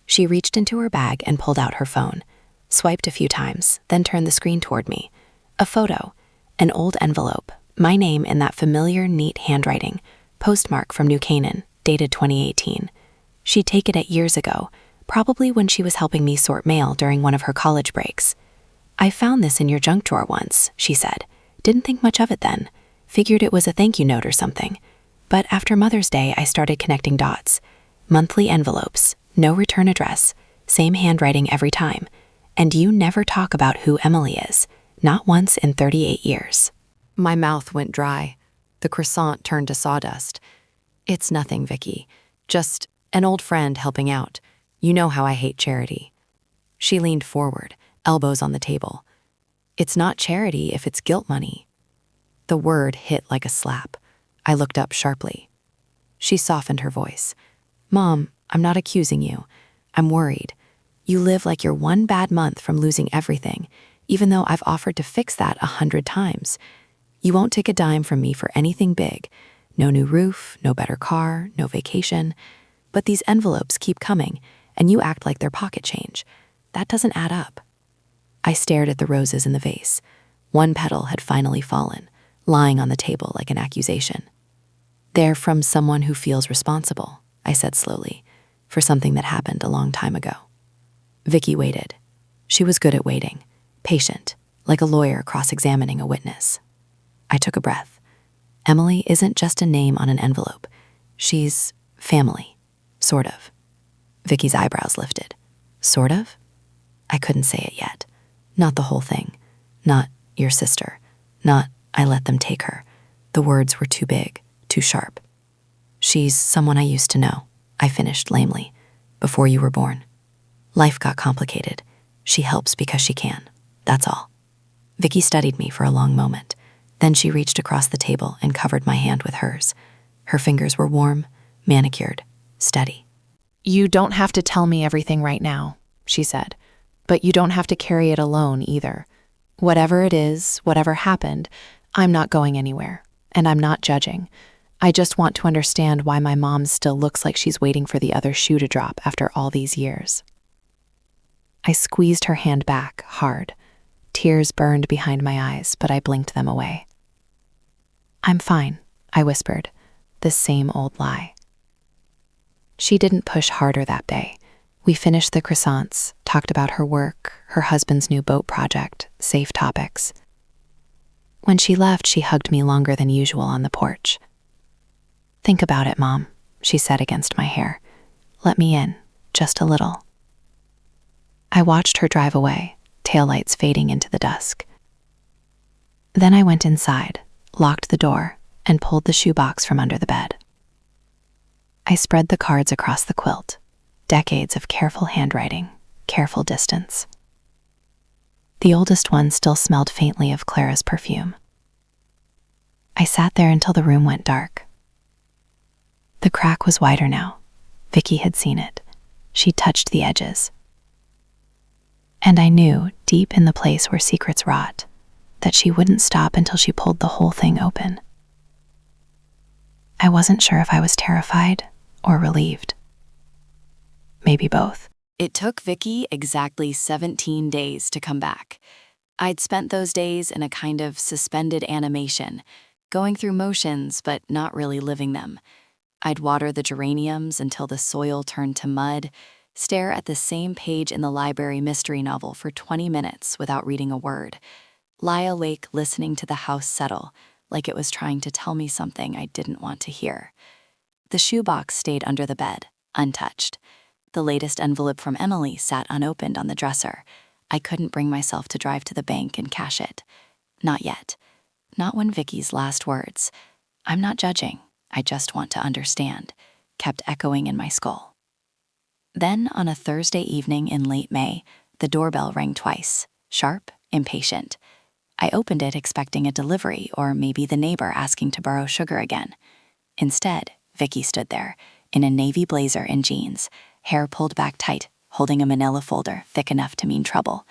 She reached into her bag and pulled out her phone, swiped a few times, then turned the screen toward me. A photo, an old envelope, my name in that familiar, neat handwriting, postmark from New Canaan, dated 2018. She'd taken it years ago, probably when she was helping me sort mail during one of her college breaks. "I found this in your junk drawer once," she said. "Didn't think much of it then. Figured it was a thank you note or something. But after Mother's Day, I started connecting dots. Monthly envelopes, no return address, same handwriting every time. And you never talk about who Emily is, not once in 38 years. My mouth went dry. The croissant turned to sawdust. "It's nothing, Vicky. Just an old friend helping out. You know how I hate charity." She leaned forward, elbows on the table. "It's not charity if it's guilt money." The word hit like a slap. I looked up sharply. She softened her voice. "Mom, I'm not accusing you. I'm worried. You live like you're one bad month from losing everything, even though I've offered to fix that 100 times. You won't take a dime from me for anything big. No new roof, no better car, no vacation. But these envelopes keep coming, and you act like they're pocket change. That doesn't add up." I stared at the roses in the vase. One petal had finally fallen, lying on the table like an accusation. "They're from someone who feels responsible," I said slowly, "for something that happened a long time ago." Vicky waited. She was good at waiting, patient, like a lawyer cross-examining a witness. I took a breath. Emily isn't just a name on an envelope. She's family, sort of. Vicky's eyebrows lifted. Sort of? I couldn't say it yet. Not the whole thing. Not your sister. Not I let them take her. The words were too big, too sharp. "She's someone I used to know," I finished lamely, "before you were born. Life got complicated. She helps because she can. That's all." Vicky studied me for a long moment. Then she reached across the table and covered my hand with hers. Her fingers were warm, manicured, steady. "You don't have to tell me everything right now," she said, "but you don't have to carry it alone either. Whatever it is, whatever happened, I'm not going anywhere, and I'm not judging. I just want to understand why my mom still looks like she's waiting for the other shoe to drop after all these years." I squeezed her hand back, hard. Tears burned behind my eyes, but I blinked them away. "I'm fine," I whispered, the same old lie. She didn't push harder that day. We finished the croissants, talked about her work, her husband's new boat project, safe topics. When she left, she hugged me longer than usual on the porch. "Think about it, Mom," she said against my hair. "Let me in, just a little." I watched her drive away, taillights fading into the dusk. Then I went inside, locked the door, and pulled the shoebox from under the bed. I spread the cards across the quilt, decades of careful handwriting, careful distance. The oldest one still smelled faintly of Clara's perfume. I sat there until the room went dark. The crack was wider now. Vicky had seen it. She touched the edges. And I knew, deep in the place where secrets rot, that she wouldn't stop until she pulled the whole thing open. I wasn't sure if I was terrified or relieved. Maybe both. It took Vicky exactly 17 days to come back. I'd spent those days in a kind of suspended animation, going through motions but not really living them. I'd water the geraniums until the soil turned to mud, stare at the same page in the library mystery novel for 20 minutes without reading a word, lie awake listening to the house settle, like it was trying to tell me something I didn't want to hear. The shoebox stayed under the bed, untouched. The latest envelope from Emily sat unopened on the dresser. I couldn't bring myself to drive to the bank and cash it. Not yet. Not when Vicky's last words, "I'm not judging, I just want to understand," kept echoing in my skull. Then, on a Thursday evening in late May, the doorbell rang twice, sharp, impatient. I opened it expecting a delivery or maybe the neighbor asking to borrow sugar again. Instead, Vicky stood there, in a navy blazer and jeans, hair pulled back tight, holding a manila folder thick enough to mean trouble.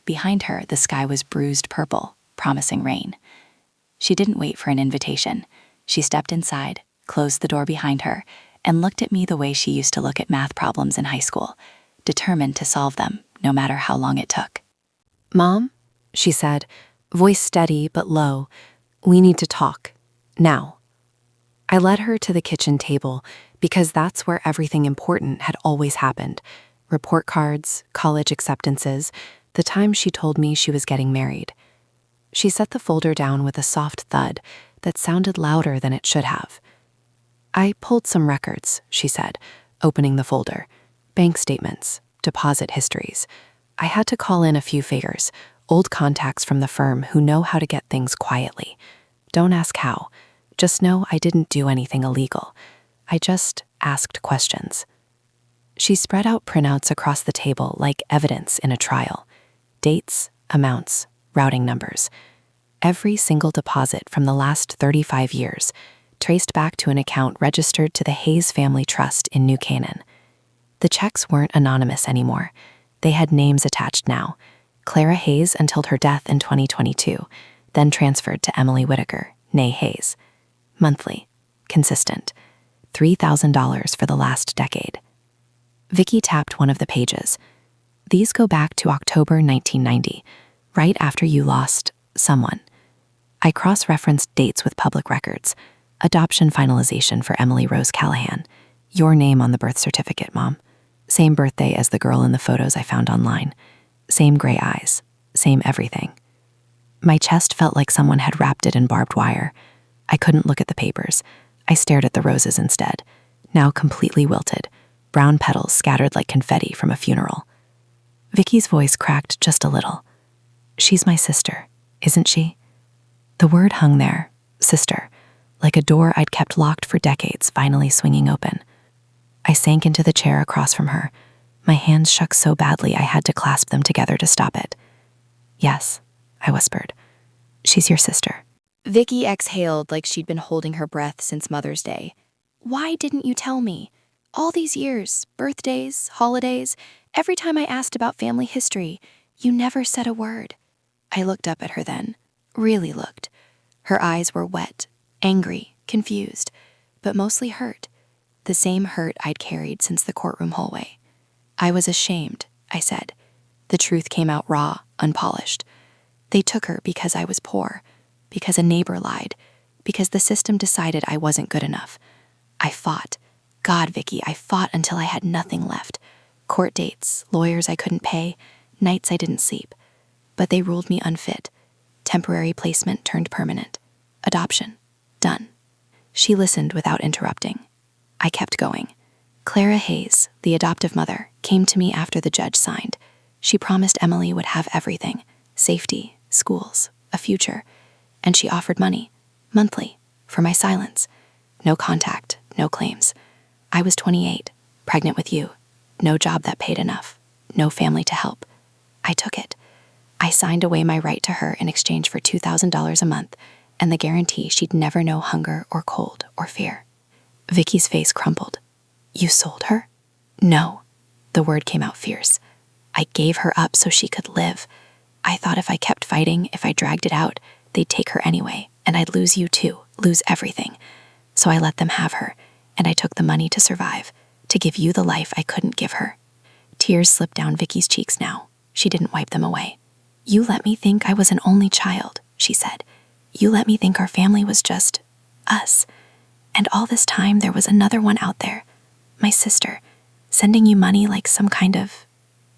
Behind her, the sky was bruised purple, promising rain. She didn't wait for an invitation. She stepped inside, closed the door behind her, and looked at me the way she used to look at math problems in high school, determined to solve them, no matter how long it took. "Mom," she said, voice steady but low, "we need to talk. Now." I led her to the kitchen table because that's where everything important had always happened. report cards, college acceptances, the time she told me she was getting married. She set the folder down with a soft thud that sounded louder than it should have. I pulled some records, she said, opening the folder. Bank statements, deposit histories. I had to call in a few favors, old contacts from the firm who know how to get things quietly. Don't ask how. Just know I didn't do anything illegal. I just asked questions. She spread out printouts across the table like evidence in a trial. Dates, amounts, routing numbers. Every single deposit from the last 35 years, traced back to an account registered to the Hayes Family Trust in New Canaan. The checks weren't anonymous anymore. They had names attached now. Clara Hayes until her death in 2022, then transferred to Emily Whitaker, née Hayes. Monthly. Consistent. $3,000 for the last decade. Vicky tapped one of the pages. These go back to October 1990, right after you lost someone. I cross-referenced dates with public records. Adoption finalization for Emily Rose Callahan. Your name on the birth certificate, Mom. Same birthday as the girl in the photos I found online. Same gray eyes. Same everything. My chest felt like someone had wrapped it in barbed wire. I couldn't look at the papers. I stared at the roses instead, now completely wilted, brown petals scattered like confetti from a funeral. Vicky's voice cracked just a little. She's my sister, isn't she? The word hung there, sister, like a door I'd kept locked for decades finally swinging open. I sank into the chair across from her. My hands shook so badly I had to clasp them together to stop it. Yes, I whispered. She's your sister. Vicky exhaled like she'd been holding her breath since Mother's Day. Why didn't you tell me? All these years, birthdays, holidays, every time I asked about family history, you never said a word. I looked up at her then, really looked. Her eyes were wet, angry, confused, but mostly hurt. The same hurt I'd carried since the courtroom hallway. I was ashamed, I said. The truth came out raw, unpolished. They took her because I was poor, because a neighbor lied, because the system decided I wasn't good enough. I fought. God, Vicky, I fought until I had nothing left. Court dates, lawyers I couldn't pay, nights I didn't sleep. But they ruled me unfit. Temporary placement turned permanent. Adoption. Done. She listened without interrupting. I kept going. Clara Hayes, the adoptive mother, came to me after the judge signed. She promised Emily would have everything: safety, schools, a future. And she offered money, monthly, for my silence. No contact, no claims. I was 28, pregnant with you. No job that paid enough. No family to help. I took it. I signed away my right to her in exchange for $2,000 a month and the guarantee she'd never know hunger or cold or fear. Vicky's face crumpled. You sold her? No. The word came out fierce. I gave her up so she could live. I thought if I kept fighting, if I dragged it out, they'd take her anyway, and I'd lose you too, lose everything. So I let them have her, and I took the money to survive, to give you the life I couldn't give her. Tears slipped down Vicky's cheeks now. She didn't wipe them away. You let me think I was an only child, she said. You let me think our family was just us. And all this time there was another one out there, my sister, sending you money like some kind of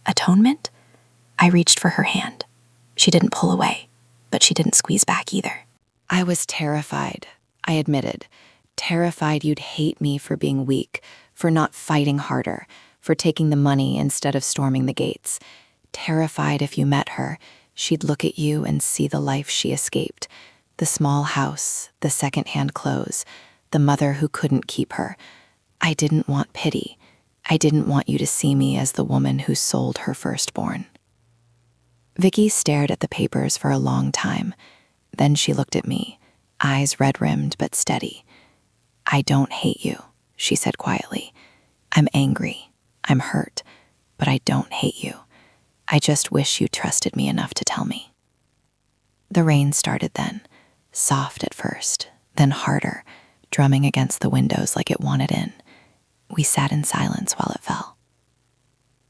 atonement? I reached for her hand. She didn't pull away, but she didn't squeeze back either. I was terrified, I admitted. Terrified you'd hate me for being weak, for not fighting harder, for taking the money instead of storming the gates. Terrified if you met her, she'd look at you and see the life she escaped. The small house, the second-hand clothes, the mother who couldn't keep her. I didn't want pity. I didn't want you to see me as the woman who sold her firstborn. Vicky stared at the papers for a long time. Then she looked at me, eyes red-rimmed but steady. I don't hate you, she said quietly. I'm angry. I'm hurt. But I don't hate you. I just wish you trusted me enough to tell me. The rain started then, soft at first, then harder, drumming against the windows like it wanted in. We sat in silence while it fell.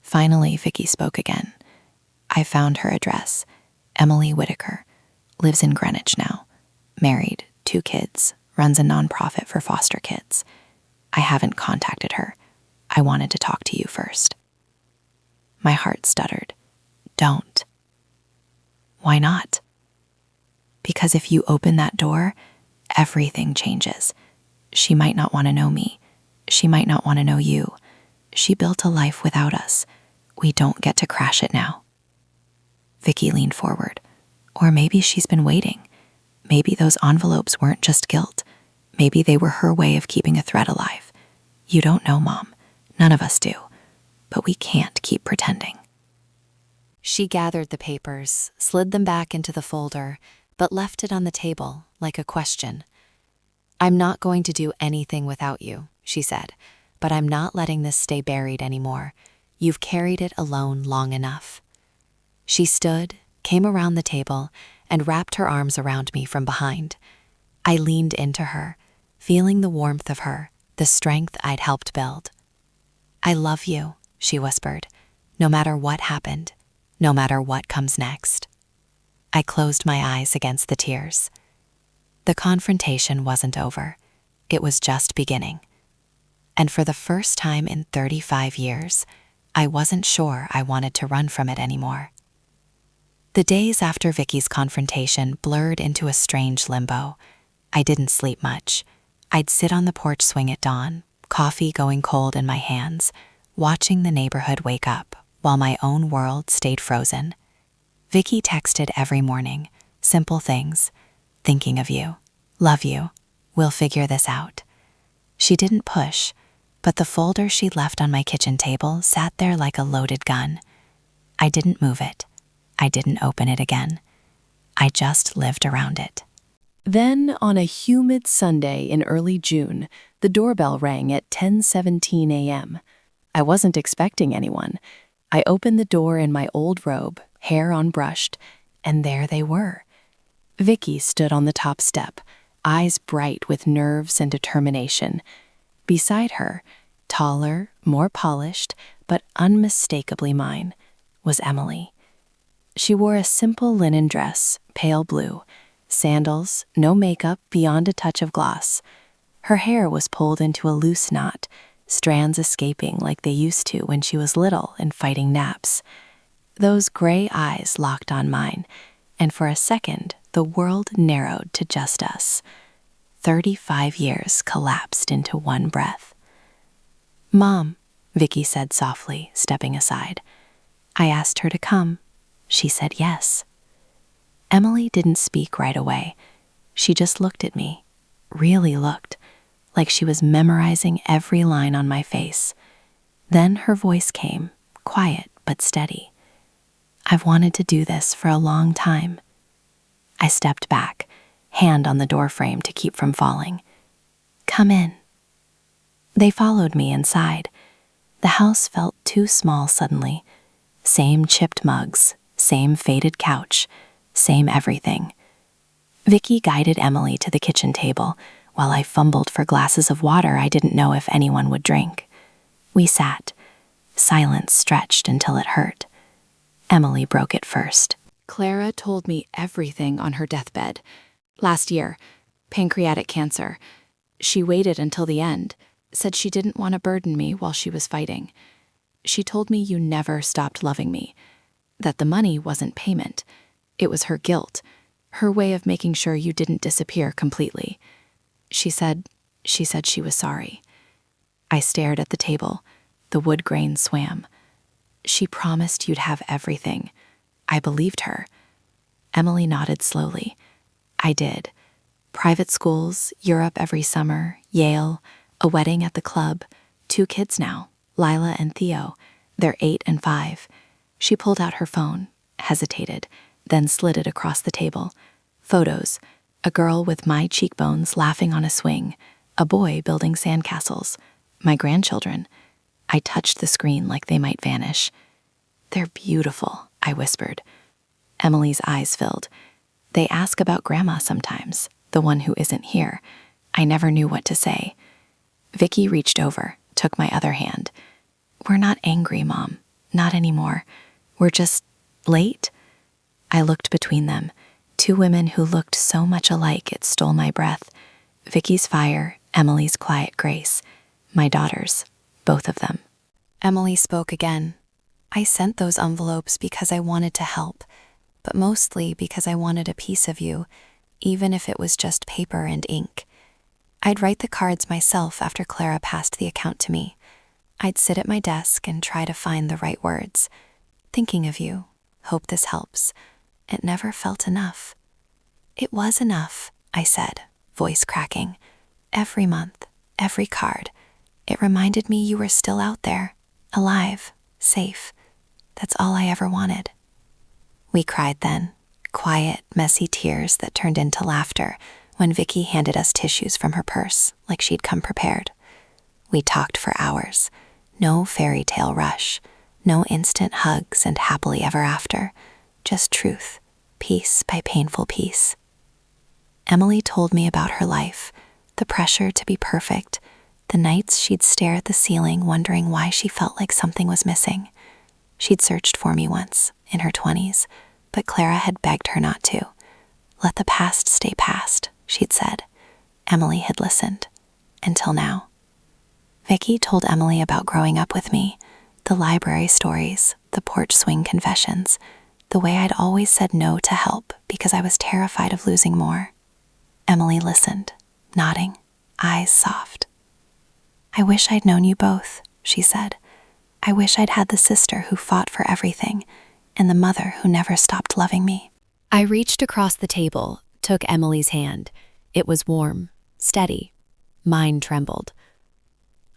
Finally, Vicky spoke again. I found her address. Emily Whitaker. Lives in Greenwich now. Married, 2 kids, runs a nonprofit for foster kids. I haven't contacted her. I wanted to talk to you first. My heart stuttered. Don't. Why not? Because if you open that door, everything changes. She might not want to know me. She might not want to know you. She built a life without us. We don't get to crash it now. Vicky leaned forward. Or maybe she's been waiting. Maybe those envelopes weren't just guilt. Maybe they were her way of keeping a threat alive. You don't know, Mom. None of us do. But we can't keep pretending. She gathered the papers, slid them back into the folder, but left it on the table like a question. I'm not going to do anything without you, she said, but I'm not letting this stay buried anymore. You've carried it alone long enough. She stood, came around the table, and wrapped her arms around me from behind. I leaned into her, feeling the warmth of her, the strength I'd helped build. I love you, she whispered, no matter what happened, no matter what comes next. I closed my eyes against the tears. The confrontation wasn't over. It was just beginning. And for the first time in 35 years, I wasn't sure I wanted to run from it anymore. The days after Vicky's confrontation blurred into a strange limbo. I didn't sleep much. I'd sit on the porch swing at dawn, coffee going cold in my hands, watching the neighborhood wake up while my own world stayed frozen. Vicky texted every morning, simple things, thinking of you, love you, we'll figure this out. She didn't push, but the folder she'd left on my kitchen table sat there like a loaded gun. I didn't move it. I didn't open it again. I just lived around it. Then, on a humid Sunday in early June, the doorbell rang at 10:17 a.m. I wasn't expecting anyone. I opened the door in my old robe, hair unbrushed, and there they were. Vicky stood on the top step, eyes bright with nerves and determination. Beside her, taller, more polished, but unmistakably mine, was Emily. She wore a simple linen dress, pale blue, sandals, no makeup beyond a touch of gloss. Her hair was pulled into a loose knot, strands escaping like they used to when she was little and fighting naps. Those gray eyes locked on mine, and for a second, the world narrowed to just us. 35 years collapsed into one breath. "Mom," Vicky said softly, stepping aside. I asked her to come. She said yes. Emily didn't speak right away. She just looked at me, really looked, like she was memorizing every line on my face. Then her voice came, quiet but steady. "I've wanted to do this for a long time." I stepped back, hand on the doorframe to keep from falling. "Come in." They followed me inside. The house felt too small suddenly. Same chipped mugs, same faded couch, same everything. Vicky guided Emily to the kitchen table while I fumbled for glasses of water I didn't know if anyone would drink. We sat. Silence stretched until it hurt. Emily broke it first. Clara told me everything on her deathbed. Last year, pancreatic cancer. She waited until the end, said she didn't want to burden me while she was fighting. She told me you never stopped loving me, that the money wasn't payment. It was her guilt, her way of making sure you didn't disappear completely. She said she was sorry. I stared at the table. The wood grain swam. She promised you'd have everything. I believed her. Emily nodded slowly. I did. Private schools, Europe every summer, Yale, a wedding at the club, 2 kids now, Lila and Theo. They're 8 and 5. She pulled out her phone, hesitated, then slid it across the table. Photos. A girl with my cheekbones laughing on a swing. A boy building sandcastles. My grandchildren. I touched the screen like they might vanish. "They're beautiful," I whispered. Emily's eyes filled. "They ask about Grandma sometimes, the one who isn't here." I never knew what to say. Vicky reached over, took my other hand. "We're not angry, Mom. Not anymore. We're just late." I looked between them. 2 women who looked so much alike it stole my breath. Vicky's fire, Emily's quiet grace. My daughters, both of them. Emily spoke again. I sent those envelopes because I wanted to help, but mostly because I wanted a piece of you, even if it was just paper and ink. I'd write the cards myself after Clara passed the account to me. I'd sit at my desk and try to find the right words. Thinking of you. Hope this helps. It never felt enough. It was enough, I said, voice cracking. Every month, every card. It reminded me you were still out there, alive, safe. That's all I ever wanted. We cried then, quiet, messy tears that turned into laughter when Vicky handed us tissues from her purse like she'd come prepared. We talked for hours. No fairy tale rush. No instant hugs and happily ever after. Just truth, piece by painful piece. Emily told me about her life, the pressure to be perfect, the nights she'd stare at the ceiling wondering why she felt like something was missing. She'd searched for me once, in her 20s, but Clara had begged her not to. Let the past stay past, she'd said. Emily had listened. Until now. Vicky told Emily about growing up with me, the library stories, the porch swing confessions, the way I'd always said no to help because I was terrified of losing more. Emily listened, nodding, eyes soft. I wish I'd known you both, she said. I wish I'd had the sister who fought for everything, and the mother who never stopped loving me. I reached across the table, took Emily's hand. It was warm, steady. Mine trembled.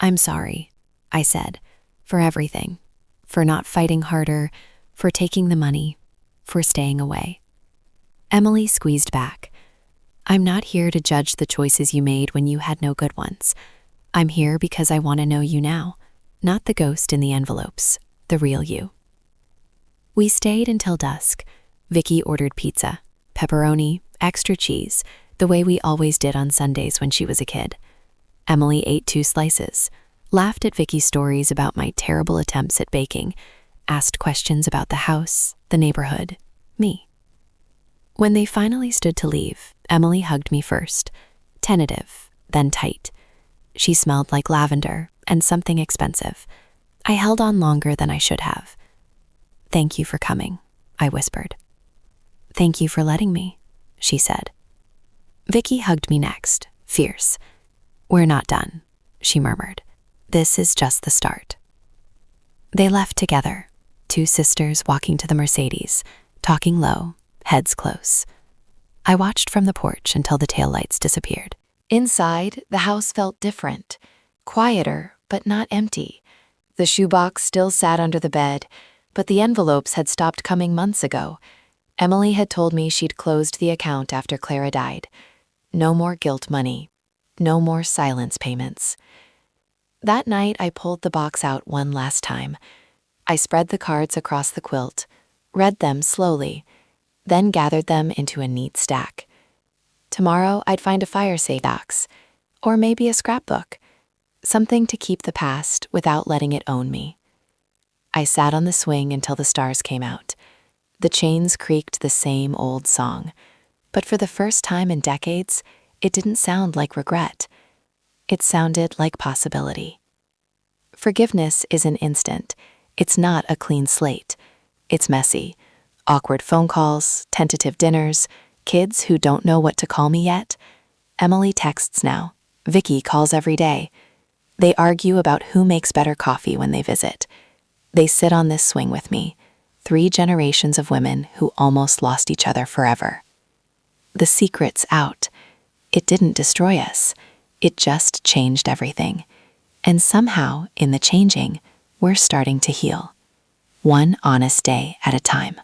I'm sorry, I said, for everything. For not fighting harder, for taking the money, for staying away. Emily squeezed back. I'm not here to judge the choices you made when you had no good ones. I'm here because I want to know you now, not the ghost in the envelopes, the real you. We stayed until dusk. Vicky ordered pizza, pepperoni, extra cheese, the way we always did on Sundays when she was a kid. Emily ate 2 slices, laughed at Vicky's stories about my terrible attempts at baking, asked questions about the house, the neighborhood, me. When they finally stood to leave, Emily hugged me first, tentative, then tight. She smelled like lavender and something expensive. I held on longer than I should have. Thank you for coming, I whispered. Thank you for letting me, she said. Vicky hugged me next, fierce. We're not done, she murmured. This is just the start. They left together, 2 sisters walking to the Mercedes, talking low, heads close. I watched from the porch until the taillights disappeared. Inside, the house felt different, quieter, but not empty. The shoebox still sat under the bed, but the envelopes had stopped coming months ago. Emily had told me she'd closed the account after Clara died. No more guilt money. No more silence payments. That night, I pulled the box out one last time. I spread the cards across the quilt, read them slowly, then gathered them into a neat stack. Tomorrow, I'd find a fire-safe box, or maybe a scrapbook, something to keep the past without letting it own me. I sat on the swing until the stars came out. The chains creaked the same old song, but for the first time in decades, it didn't sound like regret. It sounded like possibility. Forgiveness isn't instant. It's not a clean slate. It's messy. Awkward phone calls, tentative dinners, kids who don't know what to call me yet. Emily texts now. Vicky calls every day. They argue about who makes better coffee when they visit. They sit on this swing with me, 3 generations of women who almost lost each other forever. The secret's out. It didn't destroy us. It just changed everything. And somehow, in the changing, we're starting to heal. One honest day at a time.